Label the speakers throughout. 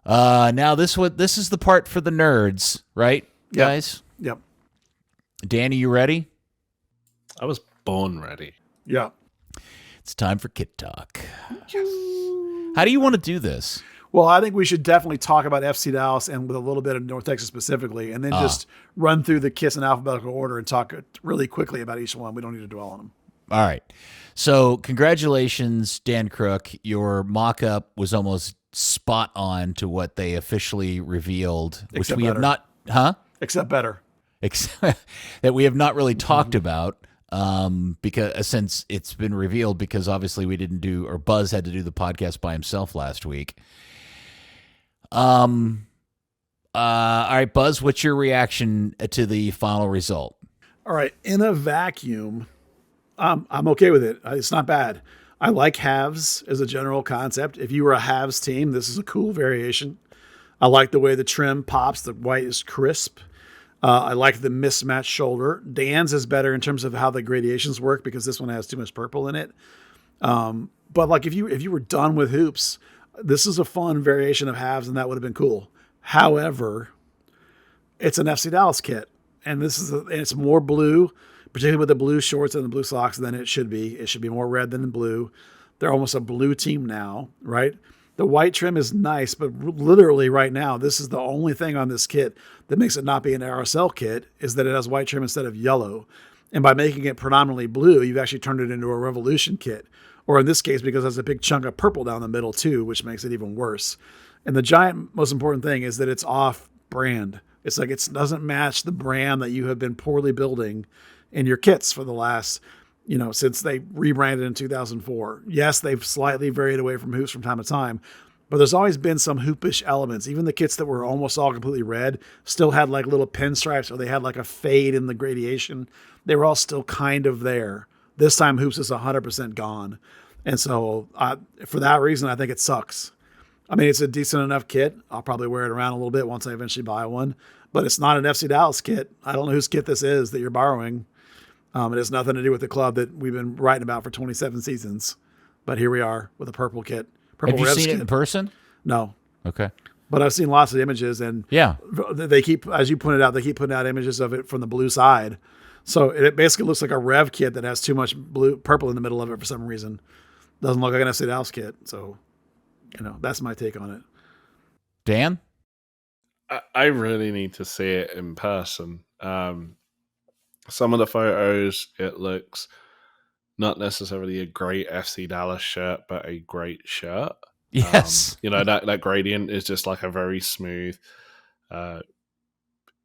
Speaker 1: Now this is the part for the nerds, right, guys?
Speaker 2: Yep.
Speaker 1: Danny, you ready?
Speaker 3: I was born ready.
Speaker 2: Yeah.
Speaker 1: It's time for Kit Talk.
Speaker 2: Yes.
Speaker 1: How do you want to do this?
Speaker 2: Well, I think we should definitely talk about FC Dallas and with a little bit of North Texas specifically, and then just run through the kits in alphabetical order and talk really quickly about each one. We don't need to dwell on them.
Speaker 1: All right. So congratulations, Dan Crooke. Your mock-up was almost spot on to what they officially revealed, which we have not,
Speaker 2: Except better.
Speaker 1: that we have not really talked about. Because since it's been revealed, because obviously we didn't do, or Buzz had to do the podcast by himself last week. All right, Buzz, what's your reaction to the final result?
Speaker 2: All right, in a vacuum, I'm okay with it. It's not bad. I like halves as a general concept. If you were a halves team, this is a cool variation. I like the way the trim pops. The white is crisp. I like the mismatched shoulder. Dan's is better in terms of how the gradations work because this one has too much purple in it. But like if you were done with hoops, this is a fun variation of halves, and that would have been cool. However, it's an FC Dallas kit, and it's more blue, particularly with the blue shorts and the blue socks than it should be. It should be more red than blue. They're almost a blue team now, right? The white trim is nice, but literally right now, this is the only thing on this kit that makes it not be an RSL kit is that it has white trim instead of yellow. And by making it predominantly blue, you've actually turned it into a Revolution kit. Or in this case, because there's a big chunk of purple down the middle too, which makes it even worse. And the giant most important thing is that it's off brand. It's like it doesn't match the brand that you have been poorly building in your kits for the last, since they rebranded in 2004. Yes, they've slightly varied away from hoops from time to time, but there's always been some hoopish elements. Even the kits that were almost all completely red still had like little pinstripes, or they had like a fade in the gradation. They were all still kind of there. This time hoops is 100% gone. And so for that reason, I think it sucks. I mean, it's a decent enough kit. I'll probably wear it around a little bit once I eventually buy one, but it's not an FC Dallas kit. I don't know whose kit this is that you're borrowing. It has nothing to do with the club that we've been writing about for 27 seasons. But here we are with a purple kit.
Speaker 1: Have you seen it in person?
Speaker 2: No.
Speaker 1: Okay.
Speaker 2: But I've seen lots of images, and they keep, as you pointed out, they keep putting out images of it from the blue side. So it basically looks like a Rev kit that has too much purple in the middle of it for some reason. Doesn't look like an FC Dallas kit. So, that's my take on it.
Speaker 1: Dan?
Speaker 3: I really need to see it in person. Some of the photos, it looks not necessarily a great FC Dallas shirt, but a great shirt.
Speaker 1: Yes.
Speaker 3: That gradient is just like a very smooth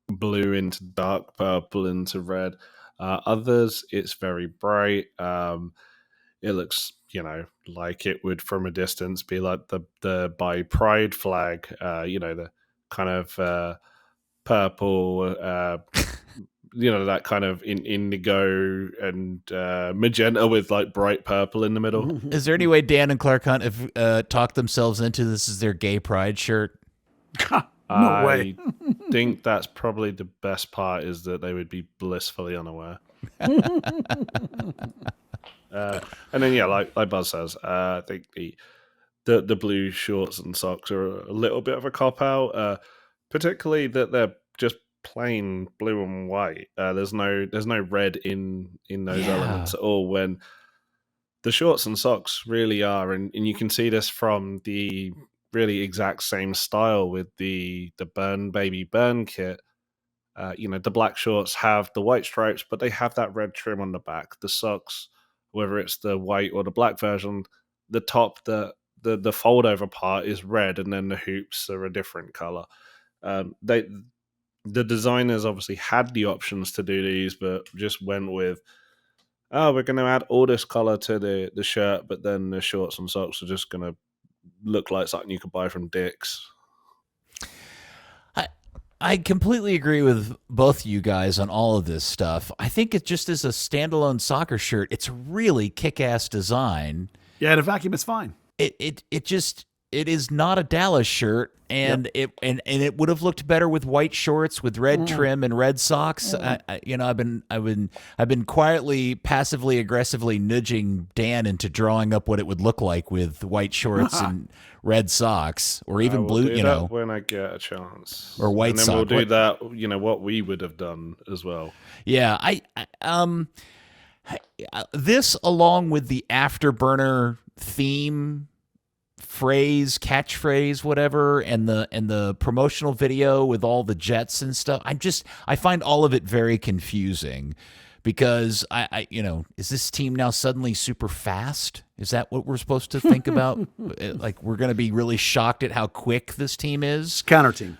Speaker 3: blue into dark purple into red. Others, it's very bright. It looks, like it would from a distance be like the by Pride flag, the kind of purple, that kind of indigo and magenta with like bright purple in the middle.
Speaker 1: Is there any way Dan and Clark Hunt have talked themselves into this is their gay pride shirt?
Speaker 2: No way.
Speaker 3: I think that's probably the best part is that they would be blissfully unaware. And then, like Buzz says, I think the blue shorts and socks are a little bit of a cop-out, particularly that they're just plain blue and white. There's no red in those elements at all, when the shorts and socks really are, and you can see this from the really exact same style with the Burn Baby Burn kit. The black shorts have the white stripes, but they have that red trim on the back. The socks, whether it's the white or the black version, the top, the fold over part is red, and then the hoops are a different color. The designers obviously had the options to do these, but just went with, we're going to add all this color to the shirt, but then the shorts and socks are just going to look like something you could buy from Dick's.
Speaker 1: I completely agree with both you guys on all of this stuff. I think it just is a standalone soccer shirt. It's really kick-ass design.
Speaker 2: Yeah, in a vacuum, it's fine.
Speaker 1: It just it is not a Dallas shirt, and it would have looked better with white shorts with red trim and red socks. I've been quietly, passively, aggressively nudging Dan into drawing up what it would look like with white shorts and red socks, or even blue.
Speaker 3: When I get a chance,
Speaker 1: or white socks.
Speaker 3: And then we'll do that. What we would have done as well.
Speaker 1: Yeah, this, along with the Afterburner theme, phrase, catchphrase, whatever, and the promotional video with all the jets and stuff, I find all of it very confusing, because is this team now suddenly super fast? Is that what we're supposed to think about? Like, we're going to be really shocked at how quick this team is?
Speaker 2: Counter team.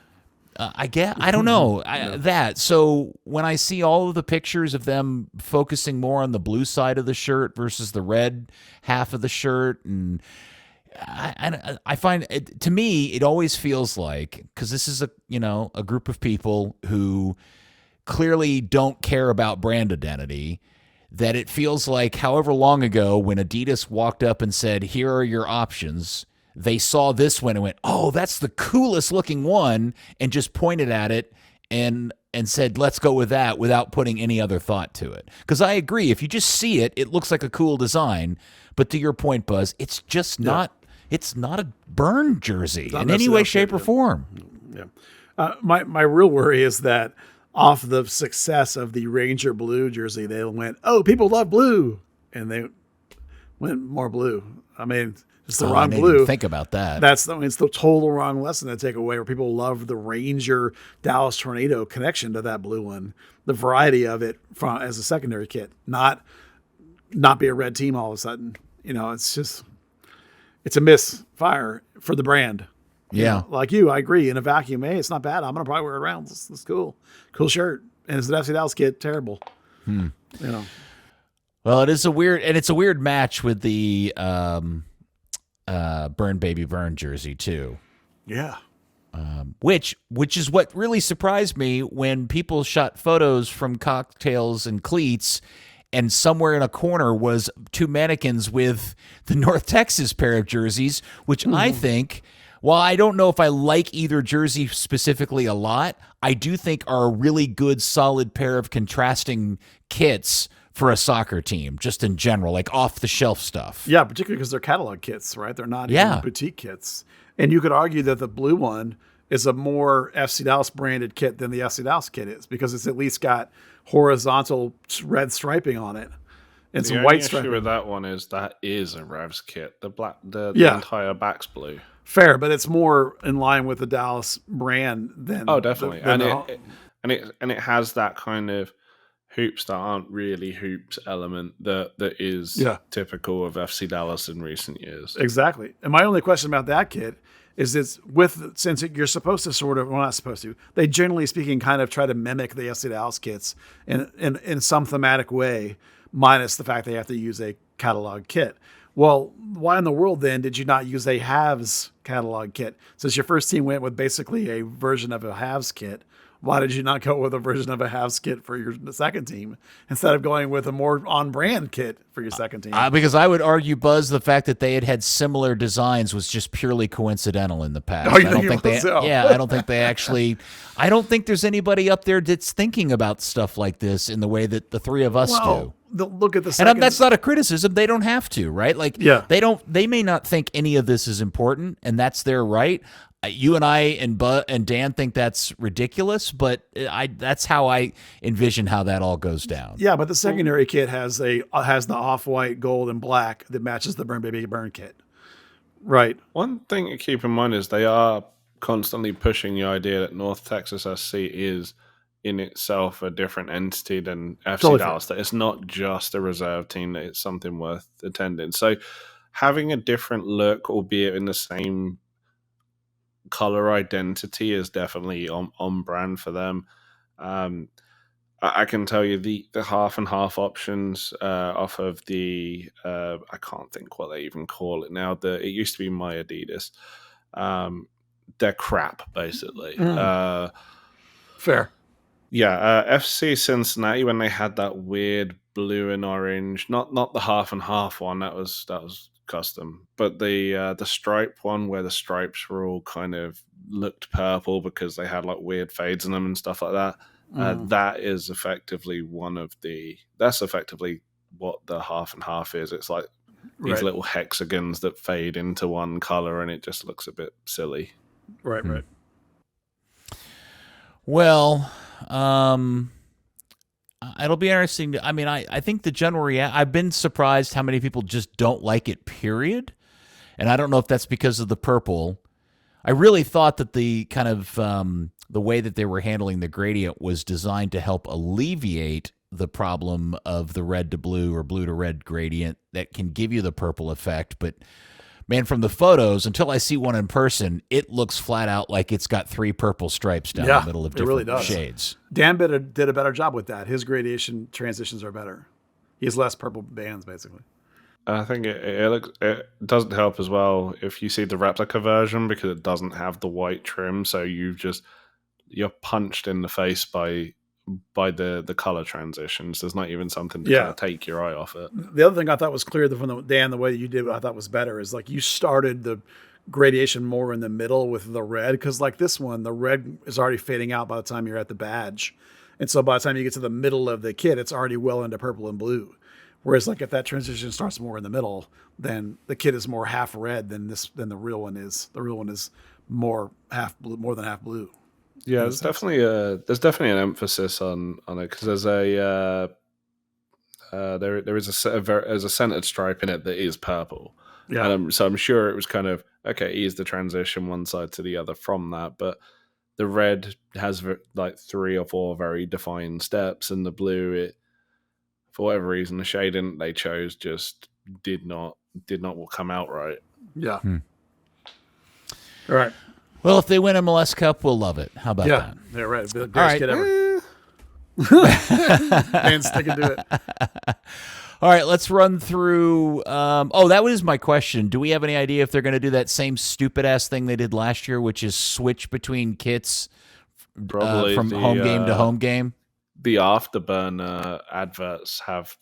Speaker 1: I don't know that. So when I see all of the pictures of them focusing more on the blue side of the shirt versus the red half of the shirt, and I find it, to me, it always feels like, because this is a group of people who clearly don't care about brand identity, that it feels like however long ago when Adidas walked up and said, "Here are your options," they saw this one and went, "Oh, that's the coolest looking one," and just pointed at it and said, "Let's go with that," without putting any other thought to it. Because I agree, if you just see it, it looks like a cool design. But to your point, Buzz, it's just not. It's not a burn jersey in any way, shape, or form.
Speaker 2: Yeah. My real worry is that off the success of the Ranger blue jersey, they went, "Oh, people love blue," and they went more blue. I mean, it's the wrong blue.
Speaker 1: Think about that.
Speaker 2: It's the total wrong lesson to take away, where people love the Ranger Dallas Tornado connection to that blue one, the variety of it as a secondary kit, not be a red team all of a sudden. It's a misfire for the brand.
Speaker 1: Yeah.
Speaker 2: Like I agree. In a vacuum, hey, it's not bad. I'm going to probably wear it around. It's cool. Cool shirt. And it's an FC Dallas kit. Terrible.
Speaker 1: Well, it's a weird match with the Burn Baby Burn jersey too.
Speaker 2: Yeah.
Speaker 1: Which is what really surprised me when people shot photos from cocktails and cleats, and somewhere in a corner was two mannequins with the North Texas pair of jerseys, which I think, while I don't know if I like either jersey specifically a lot, I do think are a really good, solid pair of contrasting kits for a soccer team, just in general, like off-the-shelf stuff.
Speaker 2: Yeah, particularly because they're catalog kits, right? They're not even boutique kits. And you could argue that the blue one is a more FC Dallas branded kit than the FC Dallas kit is, because it's at least got horizontal red striping on it and some white striping.
Speaker 3: The issue with that one is that is a Revs kit. The entire back's blue.
Speaker 2: Fair, but it's more in line with the Dallas brand than
Speaker 3: definitely. And it has that kind of hoops that aren't really hoops element that is typical of FC Dallas in recent years.
Speaker 2: Exactly. And my only question about that kit is since you're supposed to not supposed to, they generally speaking kind of try to mimic the FC Dallas kits in some thematic way, minus the fact they have to use a catalog kit. Well, why in the world then did you not use a halves catalog kit? Since your first team went with basically a version of a halves kit, why did you not go with a version of a halves kit for your second team instead of going with a more on-brand kit for your second team?
Speaker 1: Because I would argue, Buzz, the fact that they had similar designs was just purely coincidental in the past.
Speaker 2: I don't
Speaker 1: think they actually. I don't think there's anybody up there that's thinking about stuff like this in the way that the three of us do.
Speaker 2: Look at the second.
Speaker 1: And that's not a criticism. They don't have to, right? Like, they don't. They may not think any of this is important, and that's their right. You and I and Dan think that's ridiculous, but that's how I envision how that all goes down.
Speaker 2: Yeah, but the secondary kit has the off-white, gold, and black that matches the Burn Baby Burn kit. Right.
Speaker 3: One thing to keep in mind is they are constantly pushing the idea that North Texas SC is in itself a different entity than FC Dallas, that it's not just a reserve team, that it's something worth attending. So having a different look, albeit in the same color identity, is definitely on brand for them. I can tell you the half and half options off of the I can't think what they even call it now. It used to be My Adidas. They're crap, basically.
Speaker 2: Fair.
Speaker 3: Yeah, FC Cincinnati, when they had that weird blue and orange, not the half and half one, that was custom. But the stripe one, where the stripes were all kind of looked purple because they had like weird fades in them and stuff like that. That is effectively that's effectively what the half and half is. It's like these little hexagons that fade into one color, and it just looks a bit silly.
Speaker 2: Right.
Speaker 1: Well, it'll be interesting. I think the general I've been surprised how many people just don't like it, period. And I don't know if that's because of the purple. I really thought that the kind of the way that they were handling the gradient was designed to help alleviate the problem of the red to blue or blue to red gradient that can give you the purple effect. But man, from the photos, until I see one in person, it looks flat out like it's got 3 purple stripes down the middle of different shades.
Speaker 2: Dan did a better job with that. His gradation transitions are better. He has less purple bands, basically.
Speaker 3: I think it doesn't help as well if you see the replica version, because it doesn't have the white trim, so you're punched in the face by the color transitions. There's not even something to kind of take your eye off it.
Speaker 2: The other thing I thought was clear from the way you did what I thought was better is like you started the gradation more in the middle with the red, because like this one, the red is already fading out by the time you're at the badge. And so by the time you get to the middle of the kit, it's already well into purple and blue. Whereas like if that transition starts more in the middle, then the kit is more half red than the real one is. The real one is more half blue, more than half blue.
Speaker 3: Yeah, there's definitely an emphasis on it, because there's there is a centered stripe in it that is purple. Yeah, and so I'm sure it was kind of ease the transition one side to the other from that, but the red has like 3 or 4 very defined steps, and the blue, for whatever reason, the shading they chose just did not come out right.
Speaker 2: Yeah. All right.
Speaker 1: Well, if they win MLS Cup, we'll love it. How about that?
Speaker 2: Yeah, right. The greatest kid ever. And sticking to it.
Speaker 1: All right, let's run through. That was my question. Do we have any idea if they're going to do that same stupid-ass thing they did last year, which is switch between kits from home game to home game?
Speaker 3: The Afterburner adverts have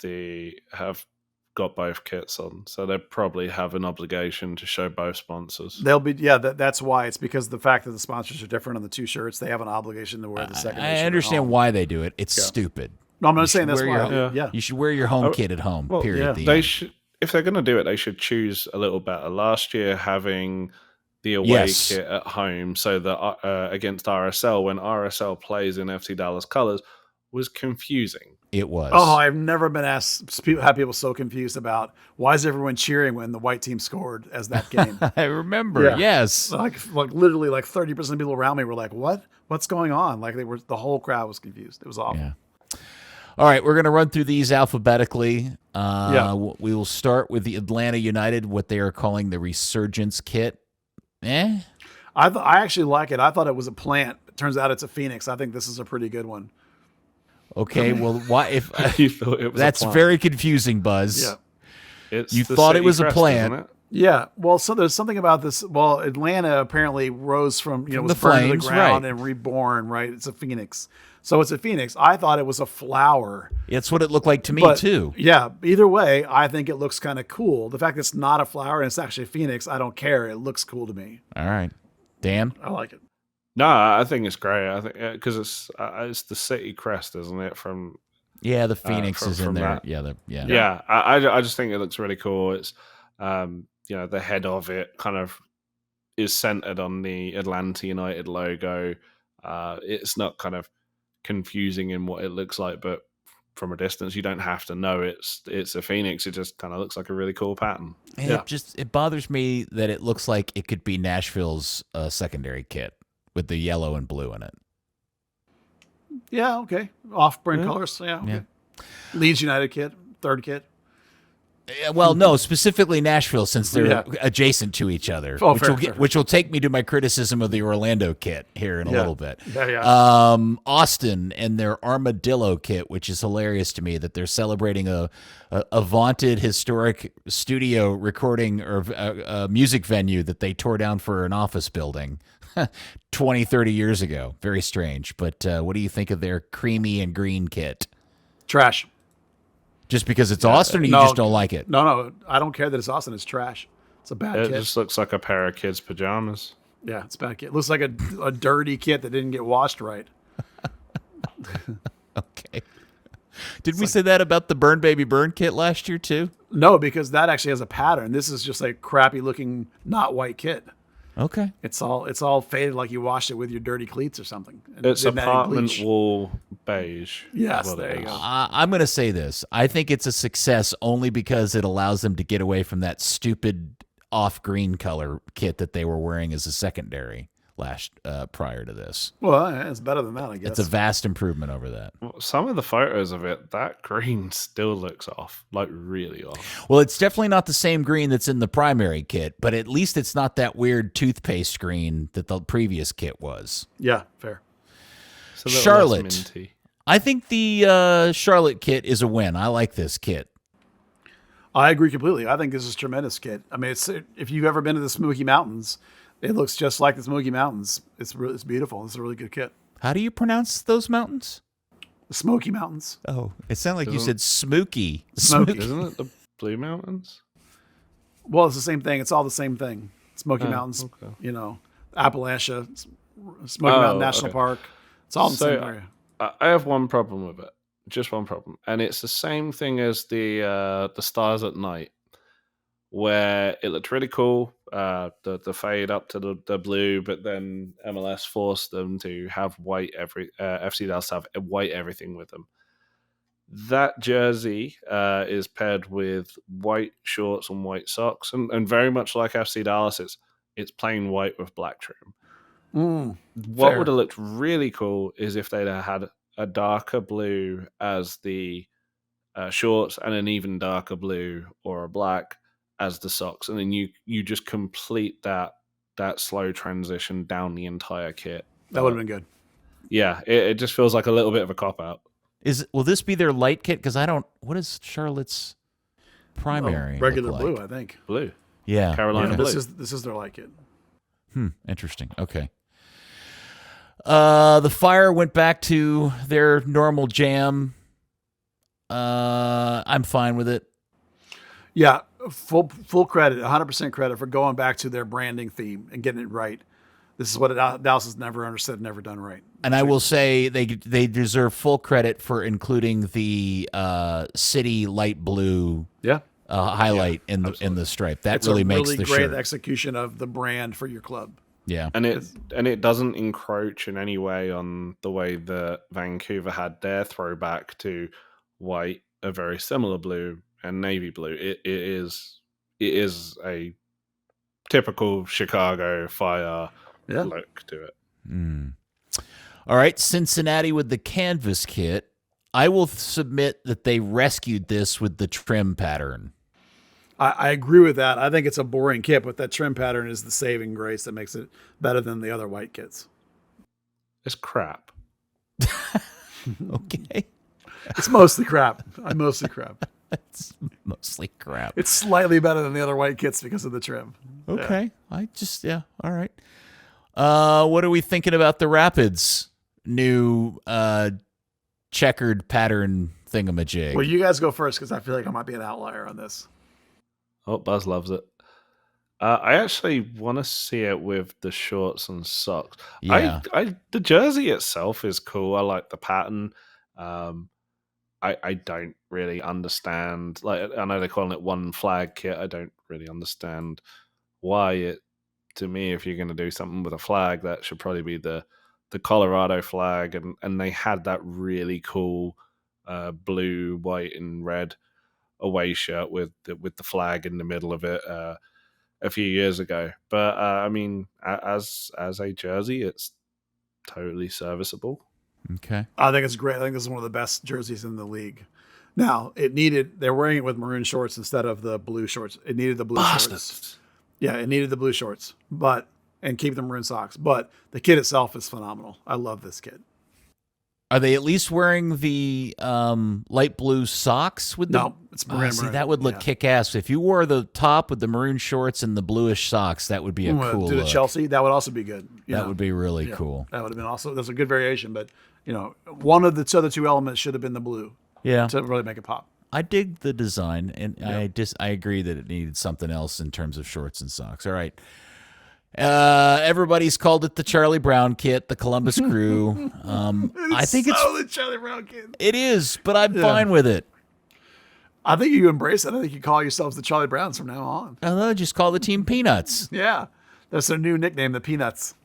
Speaker 3: got both kits on, so they probably have an obligation to show both sponsors.
Speaker 2: They'll be that's why. It's because the fact that the sponsors are different on the 2 shirts, they have an obligation to wear the second.
Speaker 1: I understand why they do it. It's stupid.
Speaker 2: No, I'm not saying that's why.
Speaker 1: You should wear your home kit at home.
Speaker 3: Well,
Speaker 1: period.
Speaker 3: Yeah. They should, if they're going to do it, they should choose a little better. Last year, having the away kit at home, so that against RSL, when RSL plays in FC Dallas colors, was confusing.
Speaker 1: It was.
Speaker 2: Oh, I've never been asked. Have people so confused about why is everyone cheering when the white team scored as that game?
Speaker 1: I remember. Yeah. Yes.
Speaker 2: Like literally, like 30% of people around me were like, "What? What's going on?" Like the whole crowd was confused. It was awful.
Speaker 1: Yeah. All right, we're going to run through these alphabetically. We will start with the Atlanta United, what they are calling the Resurgence Kit.
Speaker 2: I actually like it. I thought it was a plant. It turns out it's a phoenix. I think this is a pretty good one.
Speaker 1: Okay, well, why if
Speaker 3: you thought it was
Speaker 1: that's very confusing, Buzz?
Speaker 3: Yeah,
Speaker 1: you thought it was a plant.
Speaker 2: Yeah, well, so there's something about this. Well, Atlanta apparently rose from was
Speaker 1: the
Speaker 2: burned
Speaker 1: flames,
Speaker 2: to the ground
Speaker 1: right.
Speaker 2: and reborn. Right, it's a phoenix. So it's a phoenix. I thought it was a flower.
Speaker 1: It's what it looked like to me too.
Speaker 2: Yeah, either way, I think it looks kind of cool. The fact that it's not a flower and it's actually a phoenix, I don't care. It looks cool to me.
Speaker 1: All right, Dan,
Speaker 2: I like it.
Speaker 3: No, I think it's great. I think because it's the city crest, isn't it? From
Speaker 1: the phoenix is in there.
Speaker 3: That. Yeah. I just think it looks really cool. It's the head of it kind of is centered on the Atlanta United logo. It's not kind of confusing in what it looks like, but from a distance, you don't have to know it's a phoenix. It just kind of looks like a really cool pattern.
Speaker 1: And it bothers me that it looks like it could be Nashville's secondary kit with the yellow and blue in it.
Speaker 2: Yeah, okay. Off-brand colors. Yeah, okay. Leeds United kit, third kit.
Speaker 1: Well, no, specifically Nashville, since they're adjacent to each other, which will take me to my criticism of the Orlando kit here in a little bit. Austin and their Armadillo kit, which is hilarious to me that they're celebrating a vaunted historic studio recording or a music venue that they tore down for an office building 20, 30 years ago. Very strange. But what do you think of their creamy and green kit?
Speaker 2: Trash.
Speaker 1: Just because it's Austin, or you
Speaker 2: No.
Speaker 1: just don't like it?
Speaker 2: No, I don't care that it's Austin. It's trash. It's a bad
Speaker 3: It
Speaker 2: kit.
Speaker 3: just looks like a pair of kids' pajamas.
Speaker 2: Yeah, it's a bad kit. It looks like a dirty kit that didn't get washed right.
Speaker 1: Okay. Did we say that about the Burn Baby Burn kit last year too?
Speaker 2: No, because that actually has a pattern. This is just a crappy looking, not white kit.
Speaker 1: Okay.
Speaker 2: It's all faded like you washed it with your dirty cleats or something. And
Speaker 3: It's
Speaker 2: did that in
Speaker 3: apartment
Speaker 2: bleach.
Speaker 3: wall beige.
Speaker 2: Yes,
Speaker 3: is what
Speaker 2: there
Speaker 3: it
Speaker 2: you
Speaker 3: is.
Speaker 2: go.
Speaker 1: I'm going to say this. I think it's a success only because it allows them to get away from that stupid off-green color kit that they were wearing as a secondary prior to this.
Speaker 2: Well, it's better than that, I guess.
Speaker 1: It's a vast improvement over that.
Speaker 3: Well, some of the photos of it, that green still looks off, like really off.
Speaker 1: Well, it's definitely not the same green that's in the primary kit, but at least it's not that weird toothpaste green that the previous kit was.
Speaker 2: Yeah, fair.
Speaker 3: It's a little less
Speaker 1: Charlotte.
Speaker 3: minty.
Speaker 1: I think the Charlotte kit is a win. I like this kit.
Speaker 2: I agree completely. I think this is a tremendous kit. I mean, if you've ever been to the Smoky Mountains, it looks just like the Smoky Mountains. It's beautiful. It's a really good kit.
Speaker 1: How do you pronounce those mountains?
Speaker 2: The Smoky Mountains.
Speaker 1: Oh, it sounded like you
Speaker 3: Isn't-
Speaker 1: said Smooky.
Speaker 2: Smoky.
Speaker 3: Isn't it the Blue Mountains?
Speaker 2: Well, it's the same thing. It's all the same thing. Smoky Mountains,
Speaker 3: okay.
Speaker 2: Appalachia, Smoky Mountain National
Speaker 3: okay.
Speaker 2: Park. It's all in the
Speaker 3: So,
Speaker 2: same area.
Speaker 3: I have one problem with it, just one problem, and it's the same thing as the Stars at Night, where it looked really cool, the fade up to the blue, but then MLS forced them to have white FC Dallas to have white everything with them. That jersey is paired with white shorts and white socks, and very much like FC Dallas, it's plain white with black trim. What
Speaker 2: Fair.
Speaker 3: would have looked really cool is if they'd have had a darker blue as the shorts and an even darker blue or a black as the socks, and then you just complete that slow transition down the entire kit.
Speaker 2: That would have been good.
Speaker 3: Yeah, it just feels like a little bit of a cop out.
Speaker 1: Will this be their light kit? Because what is Charlotte's primary?
Speaker 2: Regular
Speaker 1: look
Speaker 2: blue,
Speaker 1: like?
Speaker 2: I think.
Speaker 3: Blue,
Speaker 1: Yeah.
Speaker 3: Carolina
Speaker 1: okay.
Speaker 3: blue.
Speaker 2: This is their light kit.
Speaker 1: Interesting. Okay. The Fire went back to their normal jam. I'm fine with it.
Speaker 2: Yeah, full credit, 100% credit for going back to their branding theme and getting it right. This is what Dallas has never understood, never done right.
Speaker 1: And I will say they deserve full credit for including the city light blue highlight in the stripe. That
Speaker 2: It's
Speaker 1: really
Speaker 2: a
Speaker 1: makes
Speaker 2: really
Speaker 1: the
Speaker 2: great
Speaker 1: shirt.
Speaker 2: execution of the brand for your club.
Speaker 1: Yeah.
Speaker 3: And it doesn't encroach in any way on the way that Vancouver had their throwback to white, a very similar blue, and navy blue. It is a typical Chicago Fire look to it.
Speaker 1: All right, Cincinnati with the canvas kit. I will submit that they rescued this with the trim pattern.
Speaker 2: I agree with that. I think it's a boring kit, but that trim pattern is the saving grace that makes it better than the other white kits.
Speaker 3: It's crap.
Speaker 1: Okay.
Speaker 2: It's mostly crap. Mostly crap.
Speaker 1: It's mostly crap.
Speaker 2: It's slightly better than the other white kits because of the trim.
Speaker 1: Okay. All right. What are we thinking about the Rapids' new checkered pattern thingamajig?
Speaker 2: Well, you guys go first because I feel like I might be an outlier on this.
Speaker 3: Oh, Buzz loves it. I actually want to see it with the shorts and socks.
Speaker 1: Yeah.
Speaker 3: The jersey itself is cool. I like the pattern. I don't really understand. Like, I know they're calling it one flag kit. I don't really understand why it. To me, if you're going to do something with a flag, that should probably be the Colorado flag, and they had that really cool blue, white, and red away shirt with the flag in the middle of it a few years ago. But I mean, as a jersey, it's totally serviceable.
Speaker 1: Okay.
Speaker 2: I think it's great. I think this is one of the best jerseys in the league. Now, they're wearing it with maroon shorts instead of the blue shorts. It needed the blue shorts. Yeah, it needed the blue shorts, and keep the maroon socks. But the kit itself is phenomenal. I love this kit.
Speaker 1: Are they at least wearing the light blue socks with
Speaker 2: No, it's maroon.
Speaker 1: see, that would look kick-ass. If you wore the top with the maroon shorts and the bluish socks, that would be a cool
Speaker 2: Do the
Speaker 1: look.
Speaker 2: Chelsea, that would also be good.
Speaker 1: That would be really cool.
Speaker 2: That would have been also. That's a good variation, but one of the other two elements should have been the blue.
Speaker 1: Yeah.
Speaker 2: To really make it pop.
Speaker 1: I dig the design, and I agree that it needed something else in terms of shorts and socks. All right. Everybody's called it the Charlie Brown kit, the Columbus Crew. I think it's
Speaker 2: the Charlie Brown kid.
Speaker 1: it is, but I'm fine with it.
Speaker 2: I think you embrace it. I think you call yourselves the Charlie Browns from now on.
Speaker 1: Just call the team Peanuts.
Speaker 2: Yeah. That's their new nickname, the Peanuts.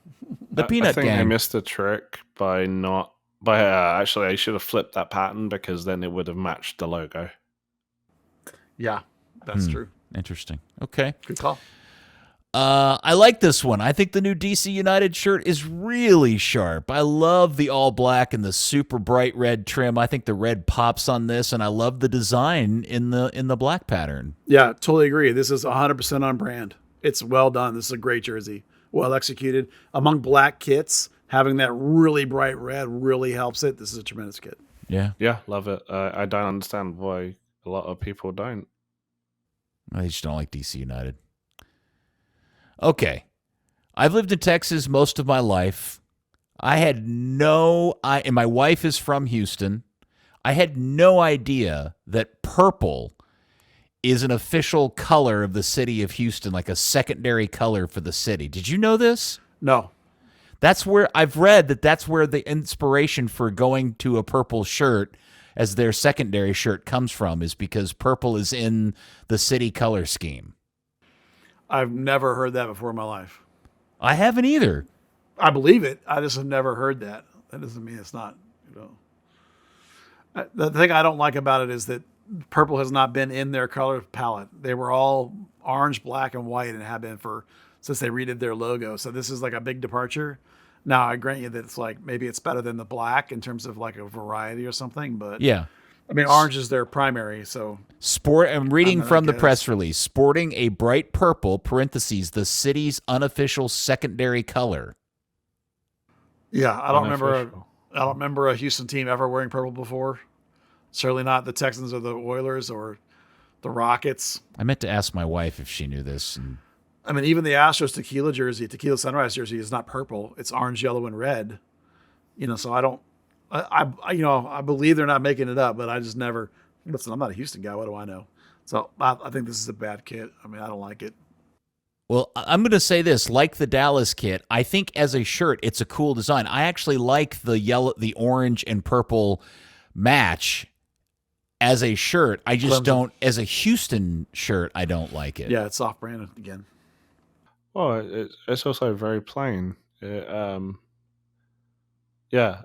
Speaker 1: The Peanut
Speaker 3: I think
Speaker 1: Gang.
Speaker 3: they missed a trick by not. Actually, I should have flipped that pattern because then it would have matched the logo.
Speaker 2: Yeah, that's true.
Speaker 1: Interesting. Okay.
Speaker 2: Good call.
Speaker 1: I like this one. I think the new DC United shirt is really sharp. I love the all black and the super bright red trim. I think the red pops on this, and I love the design in the black pattern.
Speaker 2: Yeah, totally agree. This is 100% on brand. It's well done. This is a great jersey. Well executed. Among black kits, having that really bright red really helps it. This is a tremendous kit.
Speaker 1: Yeah.
Speaker 3: Yeah, love it. I don't understand why a lot of people don't.
Speaker 1: I just don't like DC United. Okay. I've lived in Texas most of my life. And my wife is from Houston. I had no idea that purple is an official color of the city of Houston, like a secondary color for the city. Did you know this?
Speaker 2: No.
Speaker 1: That's where I've read that's where the inspiration for going to a purple shirt as their secondary shirt comes from, is because purple is in the city color scheme.
Speaker 2: I've never heard that before in my life.
Speaker 1: I haven't either.
Speaker 2: I believe it. I just have never heard that. That doesn't mean it's not, The thing I don't like about it is that purple has not been in their color palette. They were all orange, black, and white and have been since they redid their logo. So this is like a big departure. Now, I grant you that it's like, maybe it's better than the black in terms of like a variety or something, but
Speaker 1: Yeah.
Speaker 2: I mean, orange is their primary, so.
Speaker 1: I'm reading from the press release. Sporting a bright purple, parentheses, the city's unofficial secondary color.
Speaker 2: Yeah, I don't remember a Houston team ever wearing purple before. Certainly not the Texans or the Oilers or the Rockets.
Speaker 1: I meant to ask my wife if she knew this.
Speaker 2: I mean, even the Astros Tequila Sunrise jersey is not purple. It's orange, yellow, and red. So I believe they're not making it up, but I just never, listen, I'm not a Houston guy. What do I know? So I think this is a bad kit. I mean, I don't like it.
Speaker 1: Well, I'm going to say this, like the Dallas kit, I think as a shirt, it's a cool design. I actually like the orange and purple match as a shirt. I just don't, as a Houston shirt, I don't like it.
Speaker 2: Yeah, it's off-brand again.
Speaker 3: Well, it's also very plain. Yeah,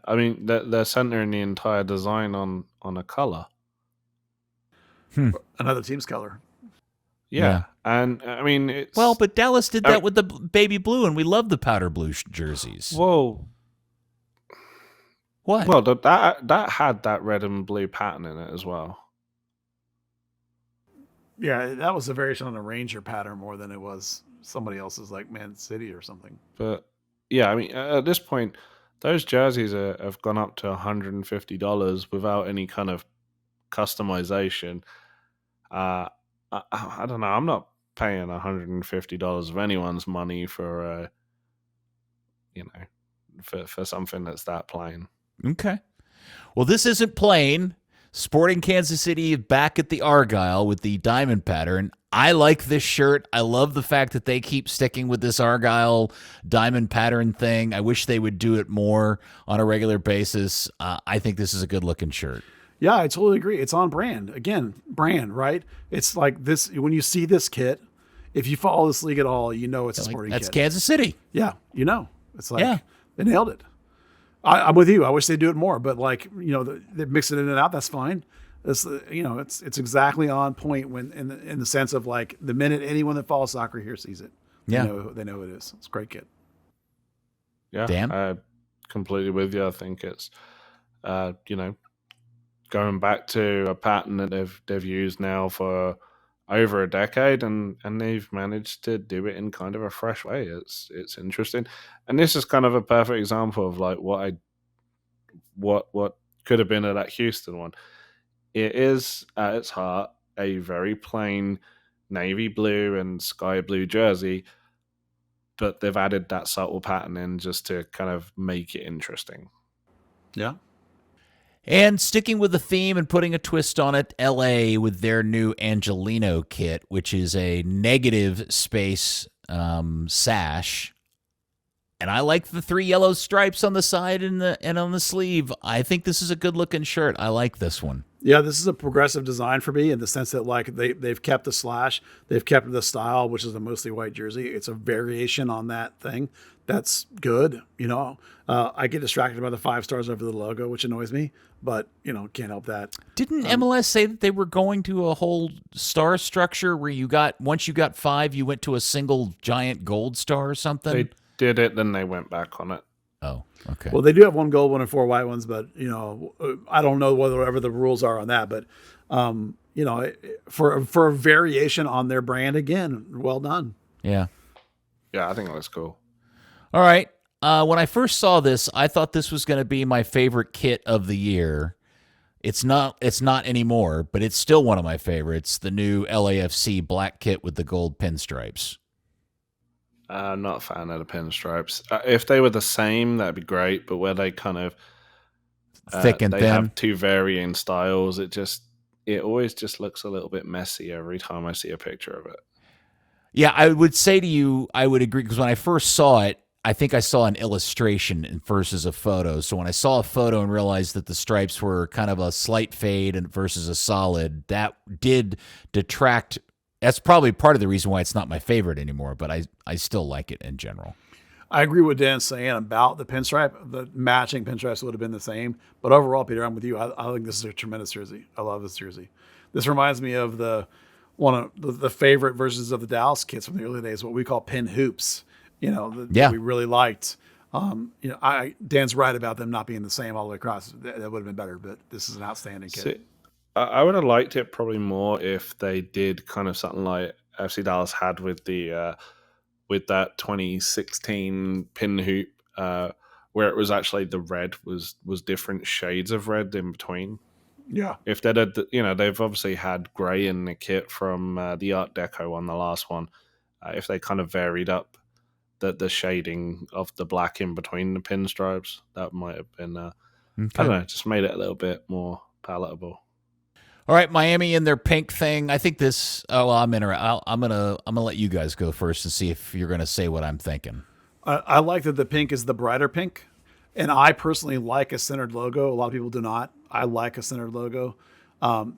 Speaker 3: I mean, they're centering the entire design on a color.
Speaker 2: Another team's color.
Speaker 3: Yeah. And I mean, it's...
Speaker 1: Well, but Dallas did that with the baby blue, and we love the powder blue jerseys.
Speaker 3: Whoa.
Speaker 1: What?
Speaker 3: Well, that had that red and blue pattern in it as well.
Speaker 2: Yeah, that was a variation on the Ranger pattern more than it was somebody else's, like Man City or something.
Speaker 3: But yeah, I mean, at this point, those jerseys have gone up to $150 without any kind of customization. I don't know. I'm not paying $150 of anyone's money for for something that's that plain.
Speaker 1: Okay. Well, this isn't plain. Sporting Kansas City back at the Argyle with the diamond pattern. I like this shirt. I love the fact that they keep sticking with this Argyle diamond pattern thing. I wish they would do it more on a regular basis. I think this is a good-looking shirt.
Speaker 2: Yeah, I totally agree. It's on brand. Again, brand, right? It's like this, when you see this kit, if you follow this league at all, you know it's a sporting
Speaker 1: That's
Speaker 2: kit.
Speaker 1: Kansas City.
Speaker 2: Yeah, It's like, they nailed it. I'm with you. I wish they'd do it more, but they mix it in and out. That's fine. It's exactly on point when in the sense of like the minute anyone that follows soccer here sees it, they know who it is. It's a great kit.
Speaker 3: Yeah,
Speaker 1: Dan?
Speaker 3: I'm completely with you. I think it's going back to a pattern that they've used now for over a decade, and they've managed to do it in kind of a fresh way. It's interesting, and this is kind of a perfect example of like what could have been at that Houston one. It is at its heart a very plain navy blue and sky blue jersey, but they've added that subtle pattern in just to kind of make it interesting.
Speaker 2: Yeah.
Speaker 1: And sticking with the theme and putting a twist on it, LA with their new Angelino kit, which is a negative space sash. And I like the 3 yellow stripes on the side and on the sleeve. I think this is a good looking shirt. I like this one.
Speaker 2: Yeah, this is a progressive design for me in the sense that like they've kept the slash, they've kept the style, which is a mostly white jersey. It's a variation on that thing. That's good. I get distracted by the 5 stars over the logo, which annoys me, but can't help that.
Speaker 1: Didn't MLS say that they were going to a whole star structure where once you got 5, you went to a single giant gold star or something?
Speaker 3: They did it, then they went back on it.
Speaker 1: Oh, okay.
Speaker 2: Well, they do have 1 gold one and 4 white ones, but I don't know whatever the rules are on that. But for a variation on their brand, again, well done.
Speaker 1: Yeah.
Speaker 3: Yeah, I think it looks cool.
Speaker 1: All right. When I first saw this, I thought this was going to be my favorite kit of the year. It's not anymore, but it's still one of my favorites. The new LAFC black kit with the gold pinstripes.
Speaker 3: I'm not a fan of the pinstripes. If they were the same, that'd be great. But where they kind of
Speaker 1: thick and
Speaker 3: they
Speaker 1: thin,
Speaker 3: have 2 varying styles. It always just looks a little bit messy every time I see a picture of it.
Speaker 1: Yeah, I would say to you, I would agree, because when I first saw it, I think I saw an illustration versus a photo. So when I saw a photo and realized that the stripes were kind of a slight fade and versus a solid, that did detract. That's probably part of the reason why it's not my favorite anymore, but I still like it in general.
Speaker 2: I agree with Dan's saying about the pinstripe. The matching pinstripes would have been the same. But overall, Peter, I'm with you. I think this is a tremendous jersey. I love this jersey. This reminds me of one of the favorite versions of the Dallas kits from the early days, what we call pin hoops, that we really liked. Dan's right about them not being the same all the way across. That would have been better, but this is an outstanding kit.
Speaker 3: See, I would have liked it probably more if they did kind of something like FC Dallas had with the with that 2016 pin hoop, where it was actually the red was different shades of red in between.
Speaker 2: Yeah.
Speaker 3: If they did, they've obviously had grey in the kit from the Art Deco one, the last one. If they kind of varied up the shading of the black in between the pinstripes, that might have been, I don't know, just made it a little bit more palatable.
Speaker 1: All right, Miami and their pink thing. I think this. Oh, well, I'm gonna let you guys go first and see if you're gonna say what I'm thinking.
Speaker 2: I like that the pink is the brighter pink, and I personally like a centered logo. A lot of people do not. I like a centered logo.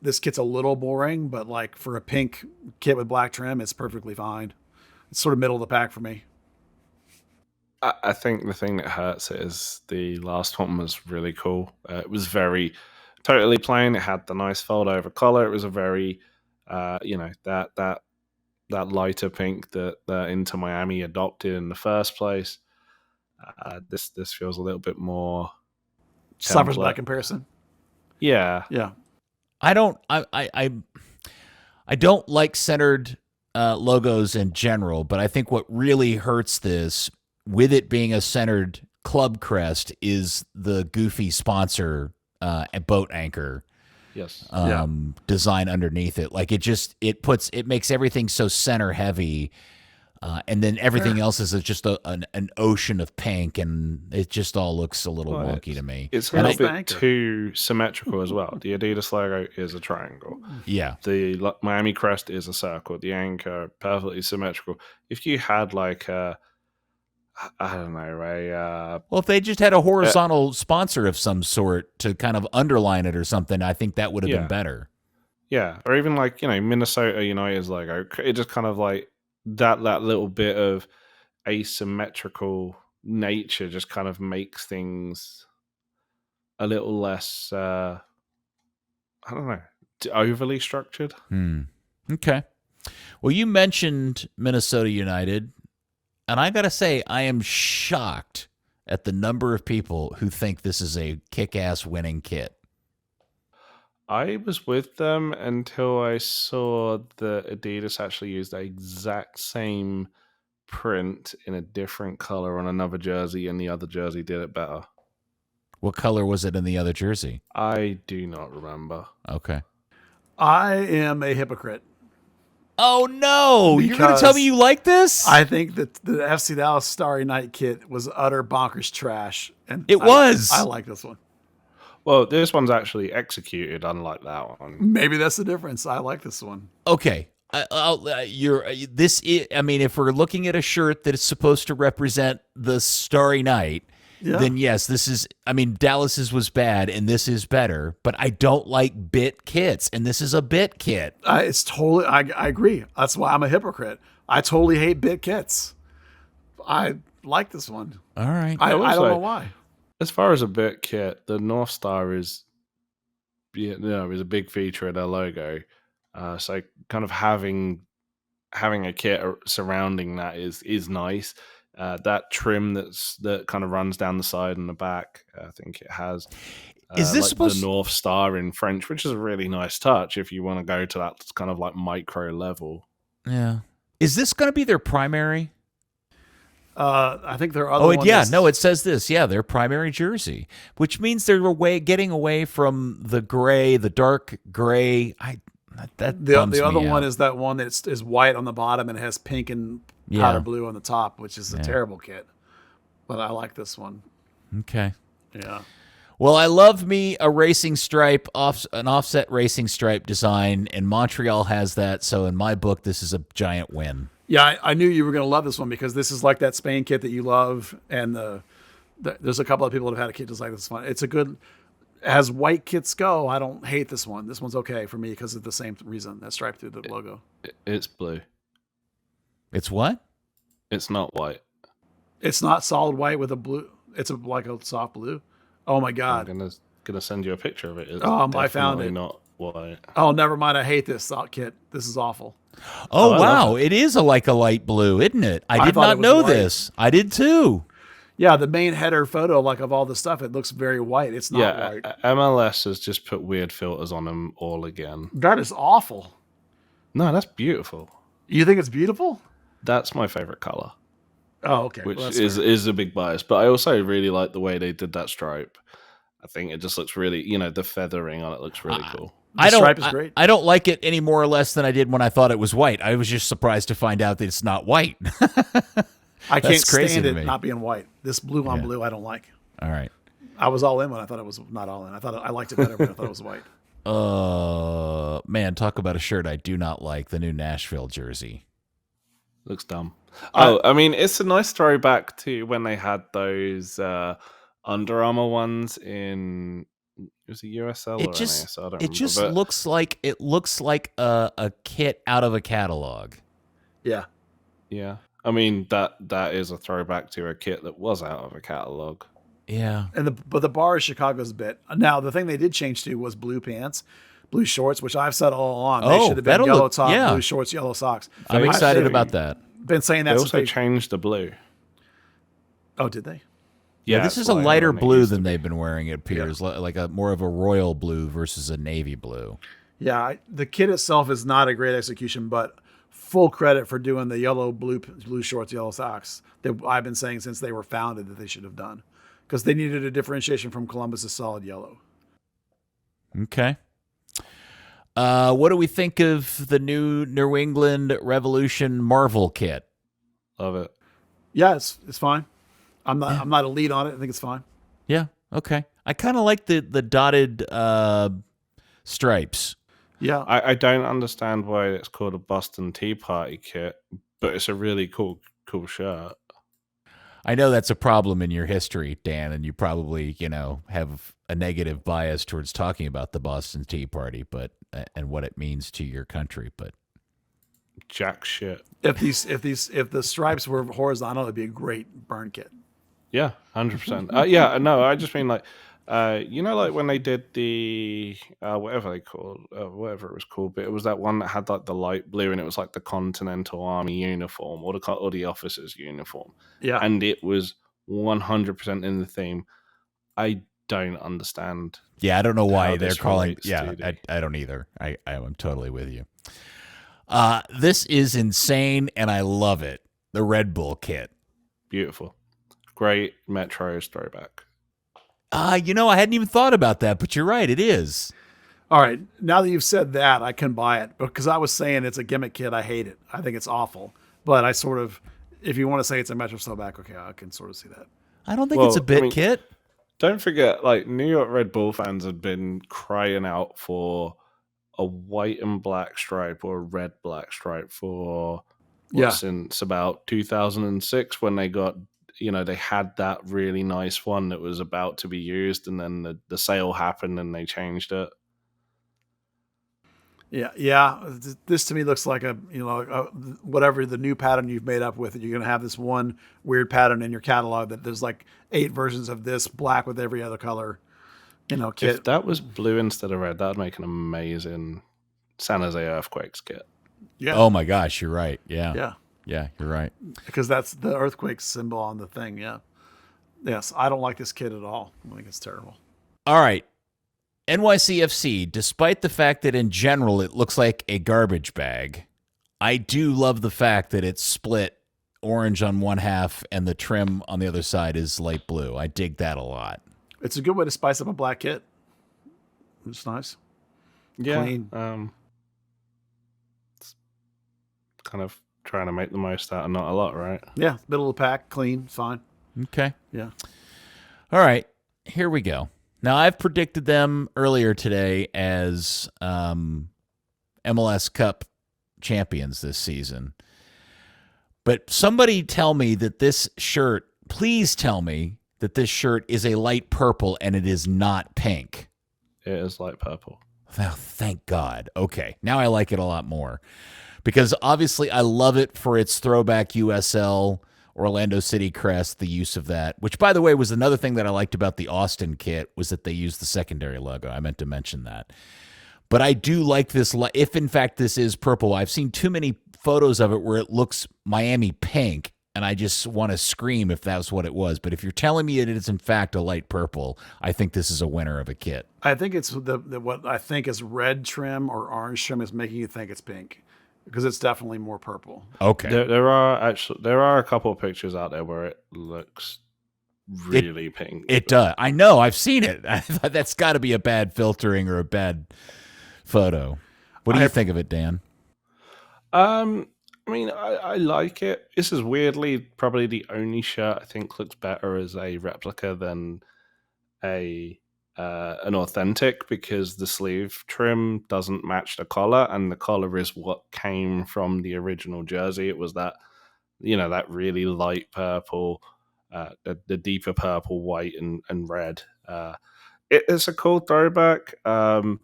Speaker 2: This kit's a little boring, but like for a pink kit with black trim, it's perfectly fine. It's sort of middle of the pack for me.
Speaker 3: I think the thing that hurts is the last one was really cool. It was very totally plain. It had the nice fold over collar. It was a very, that lighter pink that Inter Miami adopted in the first place. This feels a little bit more
Speaker 2: suffers by comparison.
Speaker 3: Yeah.
Speaker 1: I don't like centered logos in general, but I think what really hurts this, with it being a centered club crest, is the goofy sponsor boat anchor.
Speaker 3: Yes.
Speaker 1: Design underneath it. Like it makes everything so center heavy. And then everything else is just an ocean of pink, and it just all looks a little wonky to me.
Speaker 3: It's a little bit too symmetrical as well. The Adidas logo is a triangle.
Speaker 1: Yeah.
Speaker 3: The Miami crest is a circle. The anchor, perfectly symmetrical. If you had like
Speaker 1: well, if they just had a horizontal sponsor of some sort to kind of underline it or something, I think that would have been better.
Speaker 3: Yeah. Or even like, Minnesota United's logo. It just kind of like, that little bit of asymmetrical nature just kind of makes things a little less, I don't know, overly structured.
Speaker 1: Okay. Well, you mentioned Minnesota United, and I got to say, I am shocked at the number of people who think this is a kick-ass winning kit.
Speaker 3: I was with them until I saw that Adidas actually used the exact same print in a different color on another jersey, and the other jersey did it better.
Speaker 1: What color was it in the other jersey?
Speaker 3: I do not remember.
Speaker 1: Okay.
Speaker 2: I am a hypocrite.
Speaker 1: Oh, no. You're going to tell me you like this?
Speaker 2: I think that the FC Dallas Starry Night kit was utter bonkers trash. And
Speaker 1: it was.
Speaker 2: I like this one.
Speaker 3: Well, this one's actually executed, unlike that one.
Speaker 2: Maybe that's the difference. I like this one.
Speaker 1: Okay. I mean, if we're looking at a shirt that is supposed to represent the Starry Night, then yes, this is, I mean, Dallas's was bad and this is better, but I don't like bit kits, and this is a bit kit.
Speaker 2: It's totally, I agree. That's why I'm a hypocrite. I totally hate bit kits. I like this one.
Speaker 1: All right.
Speaker 2: I don't know why.
Speaker 3: As far as a bit kit, the North Star is a big feature of their logo. So kind of having a kit surrounding that is nice. That trim that kind of runs down the side and the back, I think it has.
Speaker 1: Is this
Speaker 3: like
Speaker 1: supposed
Speaker 3: the North Star in French, which is a really nice touch if you want to go to that kind of like micro level.
Speaker 1: Yeah. Is this going to be their primary?
Speaker 2: I think there are other ones.
Speaker 1: Yeah. No, it says this. Yeah, their primary jersey, which means they're getting away from the gray, the dark gray.
Speaker 2: The other one is that one that is white on the bottom and has pink and powder blue on the top, which is a terrible kit. But I like this one.
Speaker 1: Okay.
Speaker 2: Yeah.
Speaker 1: Well, I love me a racing stripe, an offset racing stripe design, and Montreal has that. So in my book, this is a giant win.
Speaker 2: Yeah, I knew you were going to love this one because this is like that Spain kit that you love, and there's a couple of people that have had a kit just like this one. It's a good, as white kits go, I don't hate this one. This one's okay for me because of the same reason, that stripe through the logo.
Speaker 3: It's blue.
Speaker 1: It's what?
Speaker 3: It's not white.
Speaker 2: It's not solid white with a blue. It's like a soft blue. Oh my God!
Speaker 3: I'm gonna send you a picture of it. It's
Speaker 2: I found it.
Speaker 3: Not white.
Speaker 2: Oh, never mind. I hate this kit. This is awful.
Speaker 1: Oh wow! It is like a light blue, isn't it? I did not know this. I did too.
Speaker 2: Yeah, the main header photo, like of all the stuff, it looks very white. It's not white.
Speaker 3: MLS has just put weird filters on them all again.
Speaker 2: That is awful.
Speaker 3: No, that's beautiful.
Speaker 2: You think it's beautiful?
Speaker 3: That's my favorite color.
Speaker 2: Oh, okay.
Speaker 3: Which is a big bias, but I also really like the way they did that stripe. I think it just looks really, the feathering on it looks really cool.
Speaker 2: The stripe is great.
Speaker 1: I don't like it any more or less than I did when I thought it was white. I was just surprised to find out that it's not white.
Speaker 2: I can't stand it not being white. This blue on blue, I don't like.
Speaker 1: All right.
Speaker 2: I was all in when I thought it was not all in. I liked it better when I thought it was white.
Speaker 1: Man, talk about a shirt I do not like, the new Nashville jersey.
Speaker 3: Looks dumb. I mean, it's a nice throwback to when they had those Under Armour ones in, was it USL or NAS? I don't remember.
Speaker 1: It just looks like a kit out of a catalog.
Speaker 2: Yeah.
Speaker 3: Yeah. I mean, that is a throwback to a kit that was out of a catalog.
Speaker 1: Yeah.
Speaker 2: But the bar is Chicago's bit. Now, the thing they did change to was blue pants, blue shorts, which I've said all along. They should have been yellow top, blue shorts, yellow socks.
Speaker 1: I'm excited about that.
Speaker 2: Been saying that.
Speaker 3: They also changed the blue.
Speaker 2: Oh, did they?
Speaker 1: Yeah, this is a lighter blue than they've been wearing. It appears like a more of a royal blue versus a navy blue.
Speaker 2: Yeah, the kit itself is not a great execution, but full credit for doing the yellow, blue shorts, yellow socks that I've been saying since they were founded that they should have done, because they needed a differentiation from Columbus's solid yellow.
Speaker 1: Okay. What do we think of the new New England Revolution Marvel kit?
Speaker 3: Love it.
Speaker 2: Yeah, it's fine. I'm not a lead on it. I think it's fine.
Speaker 1: Yeah. Okay. I kind of like the dotted stripes.
Speaker 2: Yeah.
Speaker 3: I don't understand why it's called a Boston Tea Party kit, but it's a really cool shirt.
Speaker 1: I know that's a problem in your history, Dan, and you probably, have a negative bias towards talking about the Boston Tea Party, and what it means to your country, but
Speaker 3: jack shit.
Speaker 2: If the stripes were horizontal, it'd be a great burn kit.
Speaker 3: Yeah, 100%. Yeah, no, I just mean like when they did the whatever it was called, but it was that one that had like the light blue and it was like the Continental Army uniform or the officer's uniform.
Speaker 2: Yeah,
Speaker 3: and it was 100% in the theme. I don't understand.
Speaker 1: Yeah, I don't know why they're calling. Yeah, I don't either. I'm totally with you. This is insane, and I love it. The Red Bull kit,
Speaker 3: beautiful, great Metro's throwback.
Speaker 1: I hadn't even thought about that, but you're right. It is.
Speaker 2: All right. Now that you've said that, I can buy it because I was saying it's a gimmick kit. I hate it. I think it's awful. But I sort of, if you want to say it's a Metro throwback, okay, I can sort of see that.
Speaker 1: I don't think it's a bit kit.
Speaker 3: Don't forget, like, New York Red Bull fans have been crying out for a white and black stripe or a red black stripe for since about 2006 when they got, they had that really nice one that was about to be used, and then the sale happened and they changed it.
Speaker 2: Yeah. This to me looks like whatever the new pattern you've made up with it. You're going to have this one weird pattern in your catalog that there's like 8 versions of this black with every other color, kit.
Speaker 3: If that was blue instead of red, that would make an amazing San Jose Earthquakes kit.
Speaker 2: Yeah.
Speaker 1: Oh my gosh, you're right. Yeah.
Speaker 2: Yeah.
Speaker 1: Yeah, you're right.
Speaker 2: Because that's the earthquake symbol on the thing. Yeah. Yes. I don't like this kit at all. I think it's terrible.
Speaker 1: All right. NYCFC, despite the fact that in general it looks like a garbage bag, I do love the fact that it's split orange on one half and the trim on the other side is light blue. I dig that a lot.
Speaker 2: It's a good way to spice up a black kit. It's nice.
Speaker 3: Yeah.
Speaker 2: Clean.
Speaker 3: It's kind of trying to make the most out of not a lot, right?
Speaker 2: Yeah. Middle of the pack, clean, fine.
Speaker 1: Okay.
Speaker 2: Yeah.
Speaker 1: All right. Here we go. Now, I've predicted them earlier today as MLS Cup champions this season. But somebody tell me that this shirt, please tell me that this shirt is a light purple and it is not pink.
Speaker 3: It is light purple.
Speaker 1: Oh, thank God. Okay. Now I like it a lot more. Because obviously I love it for its throwback USL Orlando City crest, the use of that, which, by the way, was another thing that I liked about the Austin kit, was that they used the secondary logo. I meant to mention that. But I do like this. If, in fact, this is purple, I've seen too many photos of it where it looks Miami pink, and I just want to scream if that's what it was. But if you're telling me it is, in fact, a light purple, I think this is a winner of a kit.
Speaker 2: I think it's what I think is red trim or orange trim is making you think it's pink. Because it's definitely more purple.
Speaker 1: Okay.
Speaker 3: There are a couple of pictures out there where it looks really pink.
Speaker 1: It does. I know. I've seen it. I thought that's got to be a bad filtering or a bad photo. What do you think of it, Dan?
Speaker 3: I mean, I like it. This is weirdly probably the only shirt I think looks better as a replica than an authentic, because the sleeve trim doesn't match the collar, and the collar is what came from the original jersey. It was that, that really light purple, the deeper purple, white, and red. It's a cool throwback. A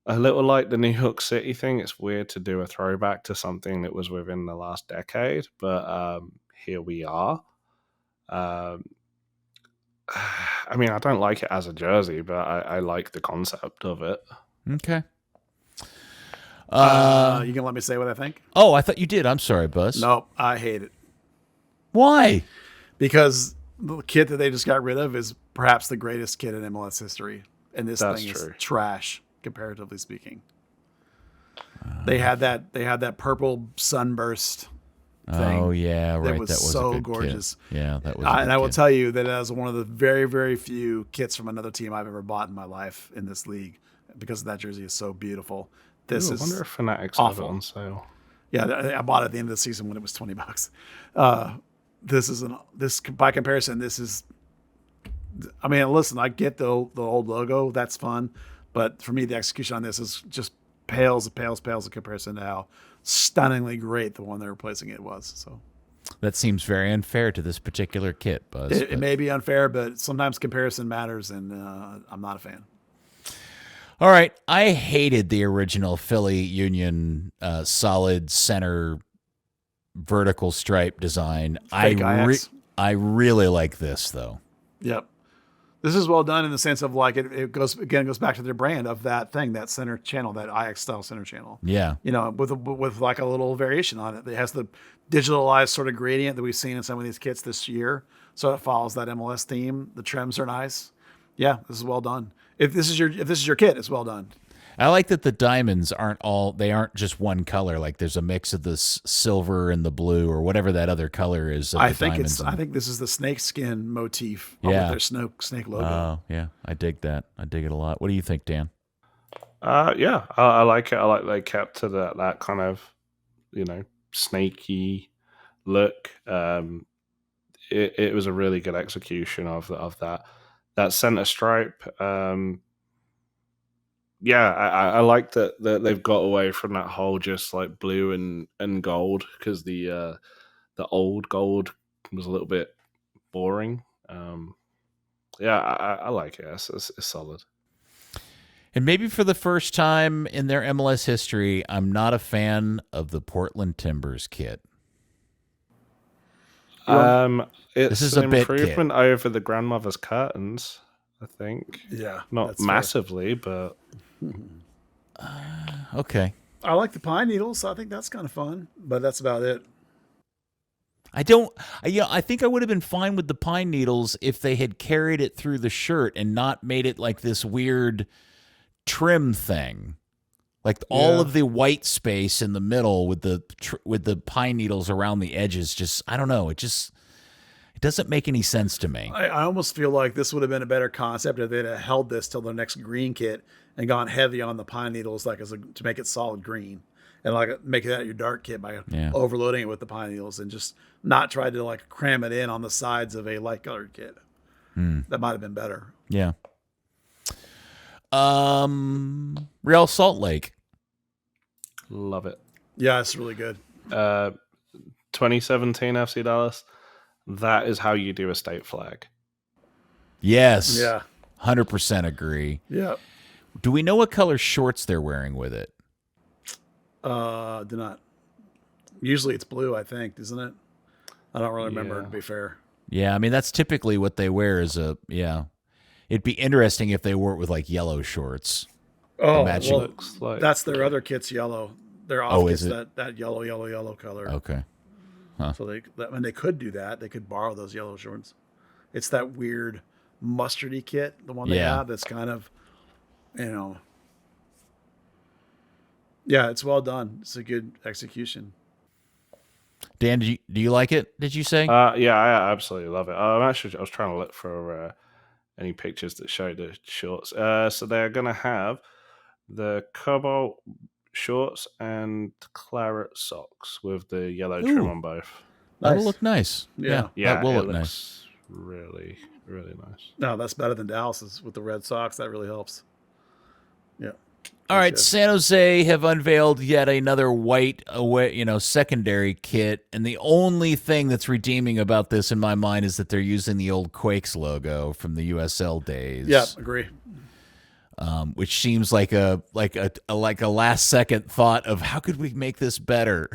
Speaker 3: little like the New York City thing. It's weird to do a throwback to something that was within the last decade, but here we are. I mean, I don't like it as a jersey, but I like the concept of it.
Speaker 1: Okay.
Speaker 2: You gonna let me say what I think?
Speaker 1: Oh, I thought you did. I'm sorry, Buzz.
Speaker 2: No, I hate it.
Speaker 1: Why?
Speaker 2: Because the kit that they just got rid of is perhaps the greatest kit in MLS history, and this thing is trash, comparatively speaking. They had that purple sunburst thing.
Speaker 1: Oh yeah, right.
Speaker 2: That was so a good gorgeous.
Speaker 1: Kit. Yeah, that was.
Speaker 2: And I will tell you that as one of the very, very few kits from another team I've ever bought in my life in this league, because that jersey is so beautiful. This is.
Speaker 3: I wonder if Fanatics
Speaker 2: awful.
Speaker 3: have it on sale.
Speaker 2: Yeah, I bought it at the end of the season when it was $20. This by comparison, this is. I mean, listen, I get the old logo. That's fun, but for me, the execution on this is just pales in comparison to how stunningly great the one they're replacing it was. So
Speaker 1: that seems very unfair to this particular kit, Buzz.
Speaker 2: It may be unfair, but sometimes comparison matters, and I'm not a fan.
Speaker 1: All right, I hated the original Philly Union solid center vertical stripe design. I really like this though.
Speaker 2: Yep. This is well done in the sense of like it goes back to their brand of that thing, that center channel, that IX style center channel.
Speaker 1: Yeah.
Speaker 2: With like a little variation on it. It has the digitalized sort of gradient that we've seen in some of these kits this year. So it follows that MLS theme. The trims are nice. Yeah, this is well done. If this is your kit, it's well done.
Speaker 1: I like that the diamonds aren't just one color. Like there's a mix of the silver and the blue or whatever that other color is.
Speaker 2: I think this is the snake skin motif with their snake logo.
Speaker 1: Oh, yeah. I dig that. I dig it a lot. What do you think, Dan?
Speaker 3: Yeah, I like it. I like they kept to that kind of, snaky look. It was a really good execution of that. that center stripe. Yeah, I like that they've got away from that whole just like blue and gold, because the old gold was a little bit boring. Yeah, I like it. It's solid.
Speaker 1: And maybe for the first time in their MLS history, I'm not a fan of the Portland Timbers kit.
Speaker 3: It's
Speaker 1: this is
Speaker 3: an
Speaker 1: a bit
Speaker 3: improvement over the grandmother's curtains, I think.
Speaker 2: Yeah,
Speaker 3: Not
Speaker 2: that's
Speaker 3: massively, but
Speaker 1: Okay.
Speaker 2: I like the pine needles. So I think that's kind of fun, but that's about it.
Speaker 1: I think I would have been fine with the pine needles if they had carried it through the shirt and not made it like this weird trim thing. Like all of the white space in the middle with the pine needles around the edges, just I don't know. It doesn't make any sense to me.
Speaker 2: I almost feel like this would have been a better concept if they'd have held this till the next green kit and gone heavy on the pine needles, to make it solid green, and like make that your dark kit by overloading it with the pine needles, and just not try to like cram it in on the sides of a light colored kit. That might have been better.
Speaker 1: Yeah. Real Salt Lake.
Speaker 3: love it.
Speaker 2: Yeah, it's really good.
Speaker 3: 2017 FC Dallas. That is how you do a state flag.
Speaker 1: Yes.
Speaker 2: Yeah.
Speaker 1: 100% agree.
Speaker 2: Yeah.
Speaker 1: Do we know what color shorts they're wearing with it?
Speaker 2: Do not. Usually it's blue, I think, isn't it? I don't really remember, to be fair.
Speaker 1: Yeah, I mean, that's typically what they wear It'd be interesting if they wore it with like yellow shorts.
Speaker 2: Oh,
Speaker 1: matching.
Speaker 3: Looks like
Speaker 2: that's their other kit's yellow. Their off kit's
Speaker 1: is it?
Speaker 2: that yellow color.
Speaker 1: Okay.
Speaker 2: So they could do that. They could borrow those yellow shorts. It's that weird mustardy kit, the one they have, that's kind of, yeah, it's well done. It's a good execution.
Speaker 1: Dan, do you like it? Did you say?
Speaker 3: Yeah, I absolutely love it. I was trying to look for any pictures that show the shorts. So they're gonna have the cobalt shorts and claret socks with the yellow trim on both.
Speaker 1: That'll look nice.
Speaker 2: Yeah.
Speaker 1: That will look
Speaker 3: looks
Speaker 1: nice.
Speaker 3: really, really nice.
Speaker 2: No, that's better than Dallas's with the red socks. That really helps. Yeah.
Speaker 1: All right, San Jose have unveiled yet another white secondary kit, and the only thing that's redeeming about this in my mind is that they're using the old Quakes logo from the USL days.
Speaker 2: Yeah, agree.
Speaker 1: Which seems like a last second thought of how could we make this better.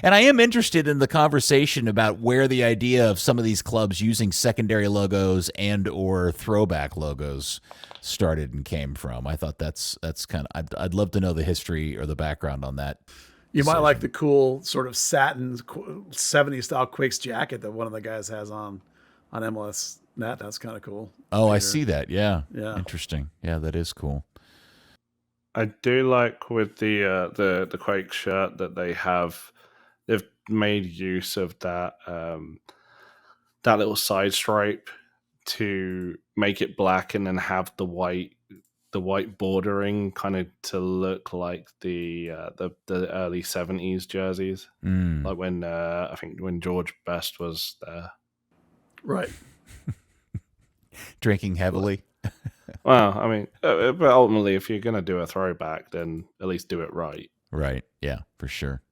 Speaker 1: And I am interested in the conversation about where the idea of some of these clubs using secondary logos and or throwback logos started and came from. I thought that's kind of I'd love to know the history or the background on that.
Speaker 2: You might like the cool sort of satin 70s style Quakes jacket that one of the guys has on MLS Net. That's kind of cool.
Speaker 1: Oh, I see that. Yeah.
Speaker 2: Yeah.
Speaker 1: Interesting. Yeah, that is cool.
Speaker 3: I do like with the Quake shirt that they've made use of that that little side stripe to make it black and then have the white bordering kind of to look like the early 70s jerseys, like when I think when George Best was there.
Speaker 2: Right.
Speaker 1: Drinking heavily.
Speaker 3: Well, I mean, but ultimately, if you're going to do a throwback, then at least do it right.
Speaker 1: Right. Yeah, for sure.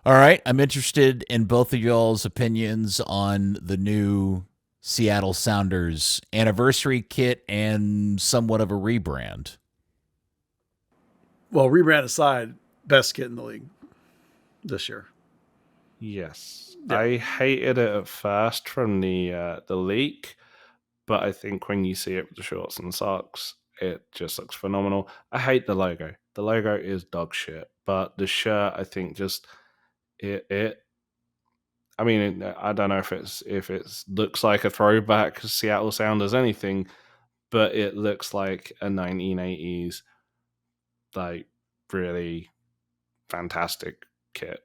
Speaker 1: All right. I'm interested in both of y'all's opinions on the new Seattle Sounders anniversary kit and somewhat of a rebrand.
Speaker 2: Well, rebrand aside, best kit in the league this year.
Speaker 3: Yes.
Speaker 2: Yeah.
Speaker 3: I hated it at first from the leak, but I think when you see it with the shorts and socks, it just looks phenomenal. I hate the logo. The logo is dog shit, but the shirt, I think, just it. I mean, I don't know if it looks like a throwback Seattle Sounders anything, but it looks like a 1980s, like really fantastic kit.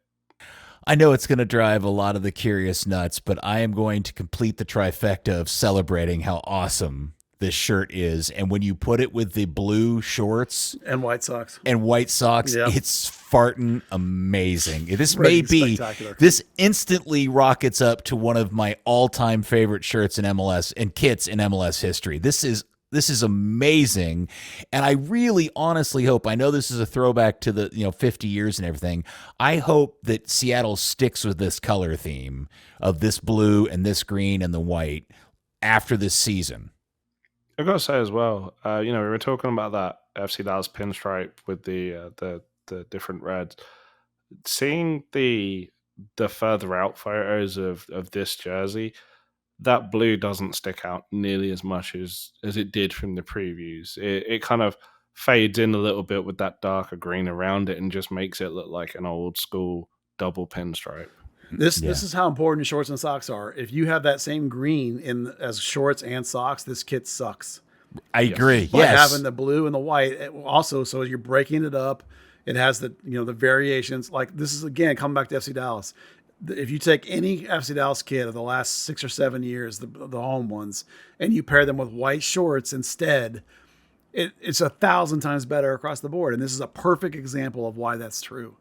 Speaker 1: I know it's going to drive a lot of the curious nuts, but I am going to complete the trifecta of celebrating how awesome this shirt is, and when you put it with the blue shorts
Speaker 2: And White Sox. Yep.
Speaker 1: it's farting amazing. This
Speaker 2: Pretty
Speaker 1: may be
Speaker 2: spectacular.
Speaker 1: this instantly rockets up to one of my all-time favorite shirts in MLS and kits in MLS history. This is amazing, and I really honestly hope, I know this is a throwback to the 50 years and everything, I hope that Seattle sticks with this color theme of this blue and this green and the white after this season.
Speaker 3: I've got to say as well, we were talking about that FC Dallas pinstripe with the different reds. Seeing the further out photos of this jersey, that blue doesn't stick out nearly as much as it did from the previews. It kind of fades in a little bit with that darker green around it and just makes it look like an old school double pinstripe.
Speaker 2: This is how important shorts and socks are. If you have that same green as shorts and socks, this kit sucks.
Speaker 1: I agree.
Speaker 2: By having the blue and the white, also, so you're breaking it up. It has the the variations. Like this is again coming back to FC Dallas. If you take any FC Dallas kit of the last 6 or 7 years, the home ones, and you pair them with white shorts instead, it's 1,000 times better across the board. And this is a perfect example of why that's true.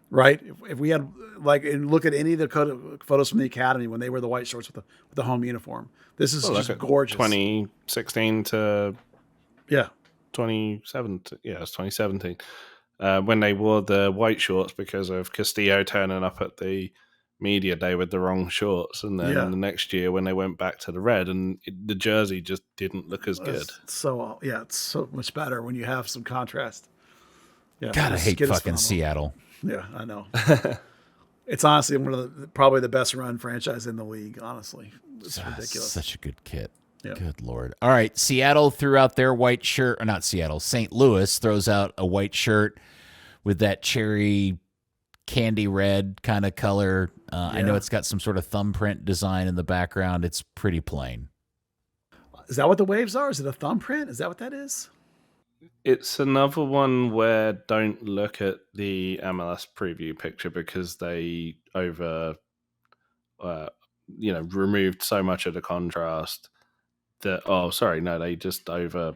Speaker 2: Right? If we had and look at any of the photos from the academy when they wear the white shorts with the home uniform, this is just gorgeous.
Speaker 3: 2016 to 2017. Yeah, it's 2017 when they wore the white shorts because of Castillo turning up at the media day with the wrong shorts, and then the next year when they went back to the red, and the jersey just didn't look as good.
Speaker 2: So it's so much better when you have some contrast. Yeah,
Speaker 1: God, I hate fucking Seattle.
Speaker 2: Yeah, I know. It's honestly one of probably the best run franchise in the league. Honestly, it's ridiculous.
Speaker 1: Such a good kit.
Speaker 2: Yeah.
Speaker 1: Good Lord. All right, Seattle threw out their white shirt, or not Seattle. St. Louis throws out a white shirt with that cherry candy red kind of color. I know it's got some sort of thumbprint design in the background. It's pretty plain.
Speaker 2: Is that what the waves are? Is it a thumbprint? Is that what that is?
Speaker 3: It's another one where don't look at the MLS preview picture because they removed so much of the contrast that they just over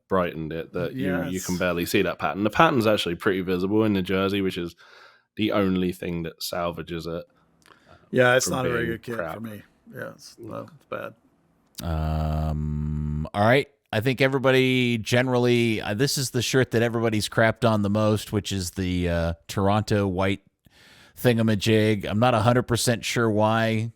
Speaker 3: brightened it that you can barely see that pattern. The pattern's actually pretty visible in the jersey, which is the only thing that salvages it.
Speaker 2: Yeah, it's not a very good kit for me. Yeah, it's bad.
Speaker 1: All right. I think everybody generally, this is the shirt that everybody's crapped on the most, which is the Toronto white thingamajig. I'm not 100% sure why.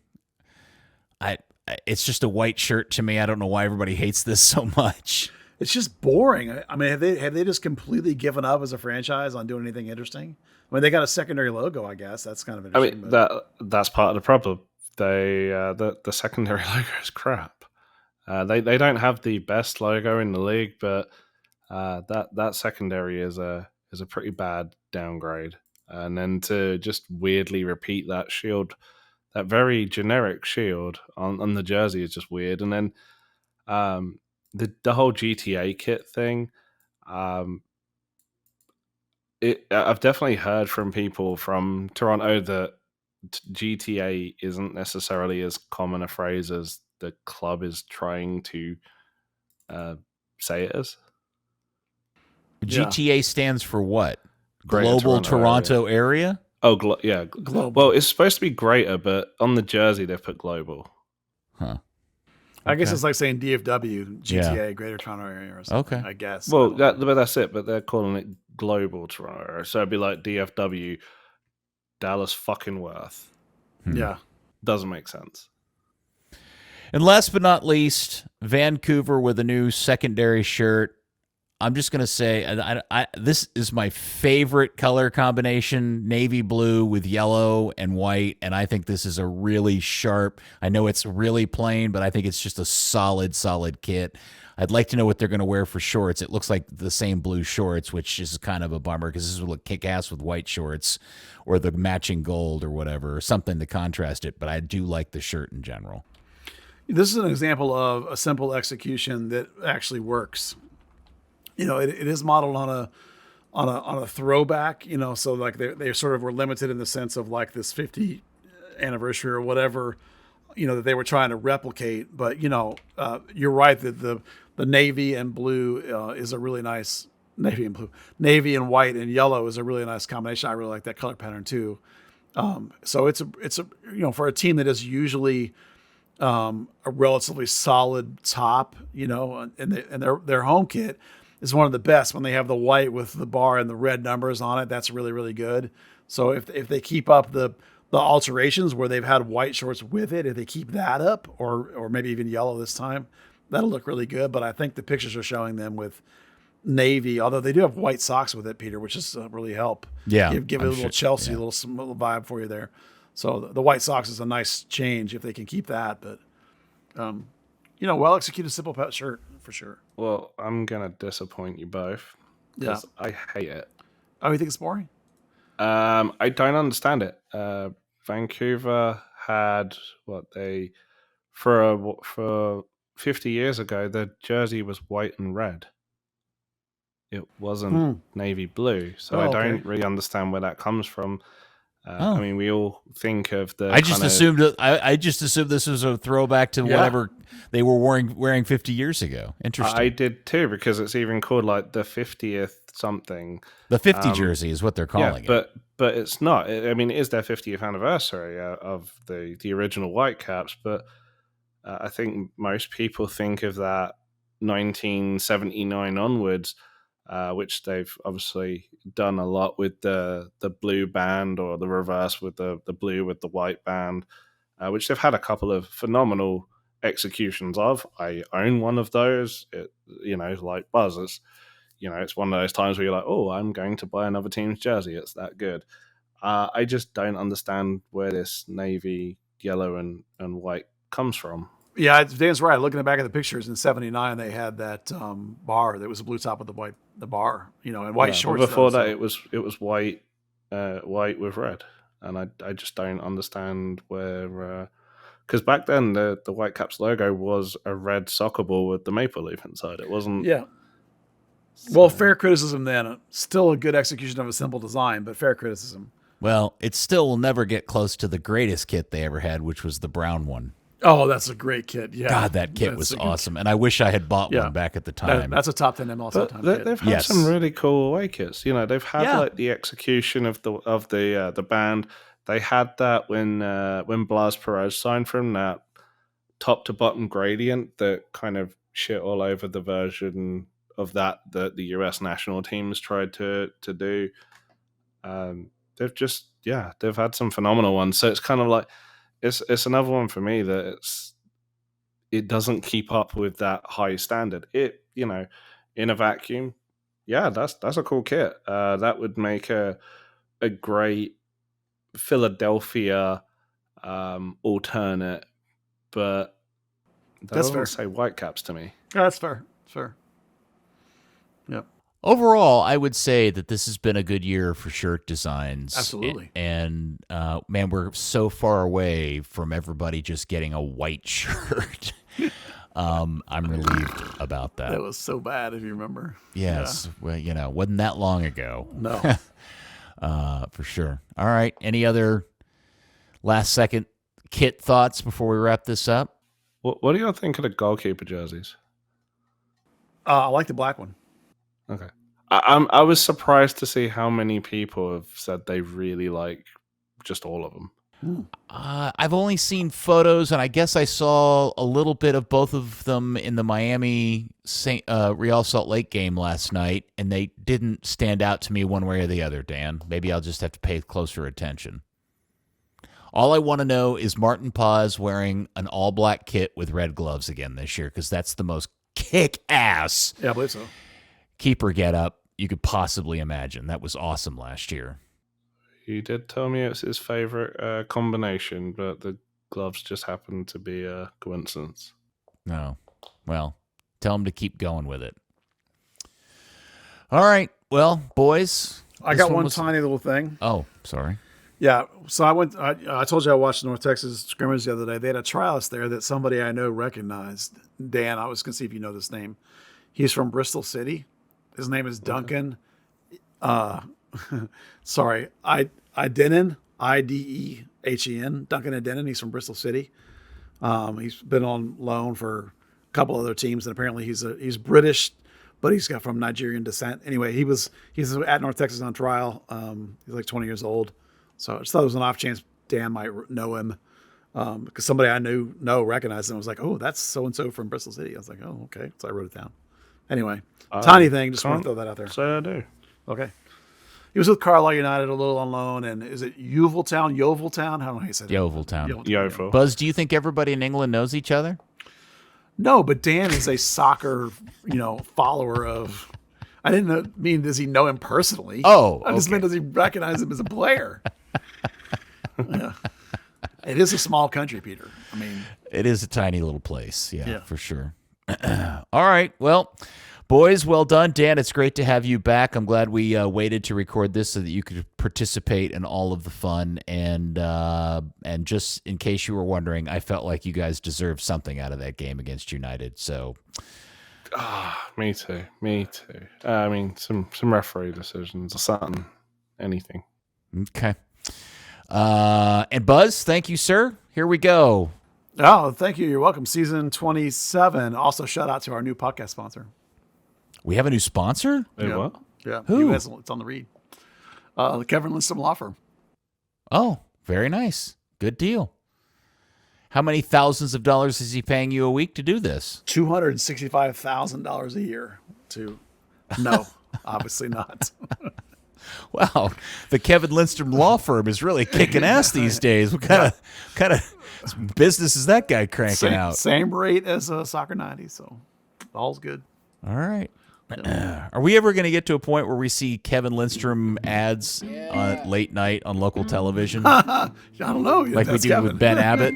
Speaker 1: It's just a white shirt to me. I don't know why everybody hates this so much.
Speaker 2: It's just boring. I mean, have they just completely given up as a franchise on doing anything interesting? I mean, they got a secondary logo, I guess. That's kind of interesting.
Speaker 3: I mean, that's part of the problem. They the secondary logo is crap. They don't have the best logo in the league, but that secondary is a pretty bad downgrade. And then to just weirdly repeat that shield, that very generic shield on the jersey is just weird. And then the whole GTA kit thing, I've definitely heard from people from Toronto that GTA isn't necessarily as common a phrase as the club is trying to say it is.
Speaker 1: GTA stands for what?
Speaker 3: Greater
Speaker 1: Global Toronto area?
Speaker 3: Oh, global. Well, it's supposed to be greater, but on the jersey they've put global.
Speaker 1: Huh.
Speaker 2: I guess it's like saying DFW, GTA, Greater Toronto Area or something. Okay. I guess.
Speaker 3: Well, but that's it. But they're calling it Global Toronto Area. So it'd be like DFW, Dallas fucking Worth.
Speaker 2: Yeah.
Speaker 3: Doesn't make sense.
Speaker 1: And last but not least, Vancouver with a new secondary shirt. I'm just going to say this is my favorite color combination, navy blue with yellow and white, and I think this is a really sharp, I know it's really plain, but I think it's just a solid kit. I'd like to know what they're going to wear for shorts. It looks like the same blue shorts, which is kind of a bummer because this would look kick-ass with white shorts or the matching gold or whatever, or something to contrast it, but I do like the shirt in general.
Speaker 2: This is an example of a simple execution that actually works. You know, it is modeled on a throwback, you know, so like they sort of were limited in the sense of like this 50th anniversary or whatever that they were trying to replicate. But you're right that the navy and blue is a really nice navy and white and yellow is a really nice combination. I really like that color pattern too. So it's a for a team that is usually a relatively solid top, and their home kit is one of the best when they have the white with the bar and the red numbers on it. That's really, really good. So if they keep up the alterations where they've had white shorts with it, if they keep that up or maybe even yellow this time, that'll look really good. But I think the pictures are showing them with navy, although they do have white socks with it, Peter, which is really help.
Speaker 1: Yeah.
Speaker 2: Give it a little Chelsea, a little vibe for you there. So the white socks is a nice change if they can keep that. But, well executed simple pet shirt for sure.
Speaker 3: Well, I'm going to disappoint you both because I hate it.
Speaker 2: Oh, you think it's boring?
Speaker 3: I don't understand it. Vancouver had for 50 years ago, the jersey was white and red. It wasn't navy blue, so I don't really understand where that comes from. I mean, we all think of the.
Speaker 1: I just assumed this was a throwback to whatever they were wearing 50 years ago. Interesting.
Speaker 3: I did too, because it's even called like the 50th something.
Speaker 1: The 50 jersey is what they're calling it.
Speaker 3: But it's not. I mean, it is their 50th anniversary of the original Whitecaps, but I think most people think of that 1979 onwards. Which they've obviously done a lot with the blue band, or the reverse with the blue with the white band, which they've had a couple of phenomenal executions of. I own one of those. Like Buzz, it's one of those times where you're like, oh, I'm going to buy another team's jersey. It's that good. I just don't understand where this navy, yellow, and white comes from.
Speaker 2: Yeah, Dan's right. Looking back at the pictures in '79, they had that bar that was a blue top with the bar, and white shorts.
Speaker 3: But before that, it was white, white with red, and I just don't understand where. Because back then the Whitecaps logo was a red soccer ball with the maple leaf inside. It wasn't.
Speaker 2: Yeah. Well, fair criticism then. Still a good execution of a simple design, but fair criticism.
Speaker 1: Well, it still will never get close to the greatest kit they ever had, which was the brown one.
Speaker 2: Oh, that's a great kit. Yeah.
Speaker 1: God, that kit was awesome. And I wish I had bought one back at the time.
Speaker 2: That's a top 10 MLS all-time kit.
Speaker 3: They've had some really cool away kits. They've had like the execution of the band. They had that when Blas Perez signed from that top to bottom gradient that kind of shit all over the version of that the US national teams tried to do. They've had some phenomenal ones. So it's kind of like it's another one for me that it doesn't keep up with that high standard. It in a vacuum, that's a cool kit. That would make a great Philadelphia alternate, but that doesn't say Whitecaps to me.
Speaker 2: Yeah, that's fair. It's fair. Yep.
Speaker 1: Overall, I would say that this has been a good year for shirt designs.
Speaker 2: Absolutely.
Speaker 1: And man, we're so far away from everybody just getting a white shirt. I'm relieved about that.
Speaker 2: That was so bad, if you remember.
Speaker 1: Yes. Yeah. Well, wasn't that long ago.
Speaker 2: No.
Speaker 1: For sure. All right. Any other last second kit thoughts before we wrap this up?
Speaker 3: What do y'all think of the goalkeeper jerseys?
Speaker 2: I like the black one.
Speaker 3: Okay. I was surprised to see how many people have said they really like just all of them.
Speaker 1: I've only seen photos, and I guess I saw a little bit of both of them in the Miami Real Salt Lake game last night, and they didn't stand out to me one way or the other, Dan. Maybe I'll just have to pay closer attention. All I want to know is Martin Paz wearing an all-black kit with red gloves again this year, because that's the most kick-ass
Speaker 2: Yeah, I believe so.
Speaker 1: keeper get-up you could possibly imagine. That was awesome last year.
Speaker 3: He did tell me it's his favorite combination, but the gloves just happened to be a coincidence.
Speaker 1: No. Well, tell him to keep going with it. All right. Well, boys.
Speaker 2: I got one tiny little thing.
Speaker 1: Oh, sorry.
Speaker 2: Yeah. So I told you I watched the North Texas scrimmage the other day. They had a trialist there that somebody I know recognized. Dan, I was going to see if you know this name. He's from Bristol City. His name is Duncan. Sorry, Idehen, Idehen, Duncan Idehen. He's from Bristol City. He's been on loan for a couple other teams, and apparently he's British, but he's got from Nigerian descent. Anyway, he's at North Texas on trial. He's like 20 years old, so I just thought it was an off chance Dan might know him, because somebody I recognized him. I was like, oh, that's so and so from Bristol City. I was like, oh, okay, so I wrote it down. Anyway, tiny thing, just want to throw that out there.
Speaker 3: So I do.
Speaker 2: Okay. He was with Carlisle United a little on loan, and is it Yeoviltown? Yeoviltown? I don't know how you said it.
Speaker 1: Yeoviltown.
Speaker 3: Yeovil.
Speaker 1: Buzz, do you think everybody in England knows each other?
Speaker 2: No, but Dan is a soccer, follower of. I didn't mean does he know him personally?
Speaker 1: Oh,
Speaker 2: I just meant does he recognize him as a player? Yeah. It is a small country, Peter. I mean,
Speaker 1: it is a tiny little place. Yeah. For sure. All right. Well, boys, well done. Dan, it's great to have you back. I'm glad we waited to record this so that you could participate in all of the fun. And just in case you were wondering, I felt like you guys deserved something out of that game against United. So,
Speaker 3: me too. I mean, some referee decisions or something, anything.
Speaker 1: Okay. And Buzz, thank you, sir. Here we go.
Speaker 2: Oh, thank you. You're welcome. Season 27. Also, shout out to our new podcast sponsor.
Speaker 1: We have a new sponsor?
Speaker 3: Wait, what?
Speaker 2: Yeah.
Speaker 1: Who?
Speaker 2: It's on the read. The Kevin Lindstrom Law Firm.
Speaker 1: Oh, very nice. Good deal. How many thousands of dollars is he paying you a week to do this?
Speaker 2: $265,000 a year no, obviously not.
Speaker 1: Wow. The Kevin Lindstrom Law Firm is really kicking ass these days. What kind of business is that guy cranking out?
Speaker 2: Same rate as Soccer 90, so all's good.
Speaker 1: All right. Are we ever going to get to a point where we see Kevin Lindstrom ads late night on local television?
Speaker 2: I don't know.
Speaker 1: Like we do with Ben Abbott?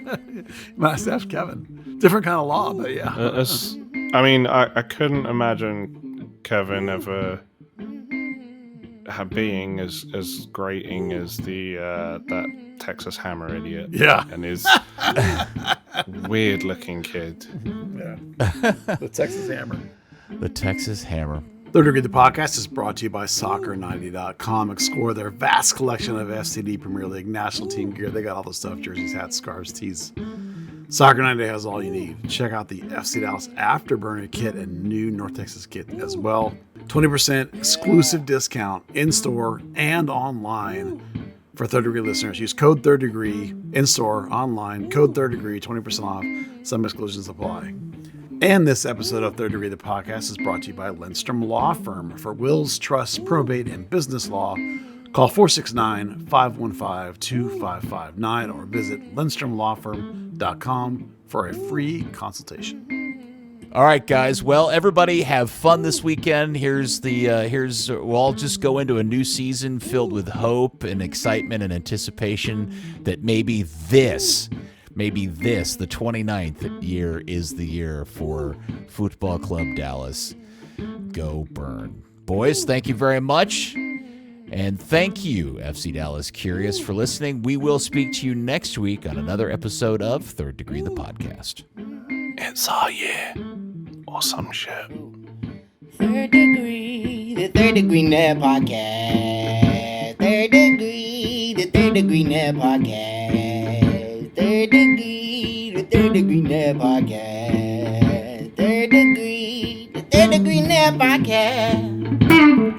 Speaker 2: Must ask Kevin. Different kind of law, but yeah.
Speaker 3: I couldn't imagine Kevin ever being as grating as that Texas Hammer idiot.
Speaker 2: Yeah.
Speaker 3: And his weird looking kid.
Speaker 2: Yeah. The Texas Hammer.
Speaker 1: The Texas Hammer.
Speaker 2: Third Degree, the podcast, is brought to you by Soccer90.com. Explore their vast collection of FCD Premier League national team gear. They got all the stuff, jerseys, hats, scarves, tees. Soccer 90 has all you need. Check out the FC Dallas Afterburner kit and new North Texas kit as well. 20% exclusive discount in-store and online for Third Degree listeners. Use code Third Degree in-store, online, code Third Degree, 20% off. Some exclusions apply. And this episode of Third Degree, the podcast, is brought to you by Lindstrom Law Firm. For wills, trusts, probate, and business law, call 469-515-2559 or visit lindstromlawfirm.com for a free consultation.
Speaker 1: All right, guys. Well, everybody have fun this weekend. We'll all just go into a new season filled with hope and excitement and anticipation that maybe this, the 29th year, is the year for Football Club Dallas. Go Burn. Boys, thank you very much. And thank you, FC Dallas Curious, for listening. We will speak to you next week on another episode of Third Degree, the podcast.
Speaker 3: It's our year. Or some shit.
Speaker 4: Third Degree, the Third Degree Net Podcast. Third Degree, the Third Degree Net Podcast. Third Degree, the Third Degree Net Podcast. Third Degree, the Third Degree Net Podcast.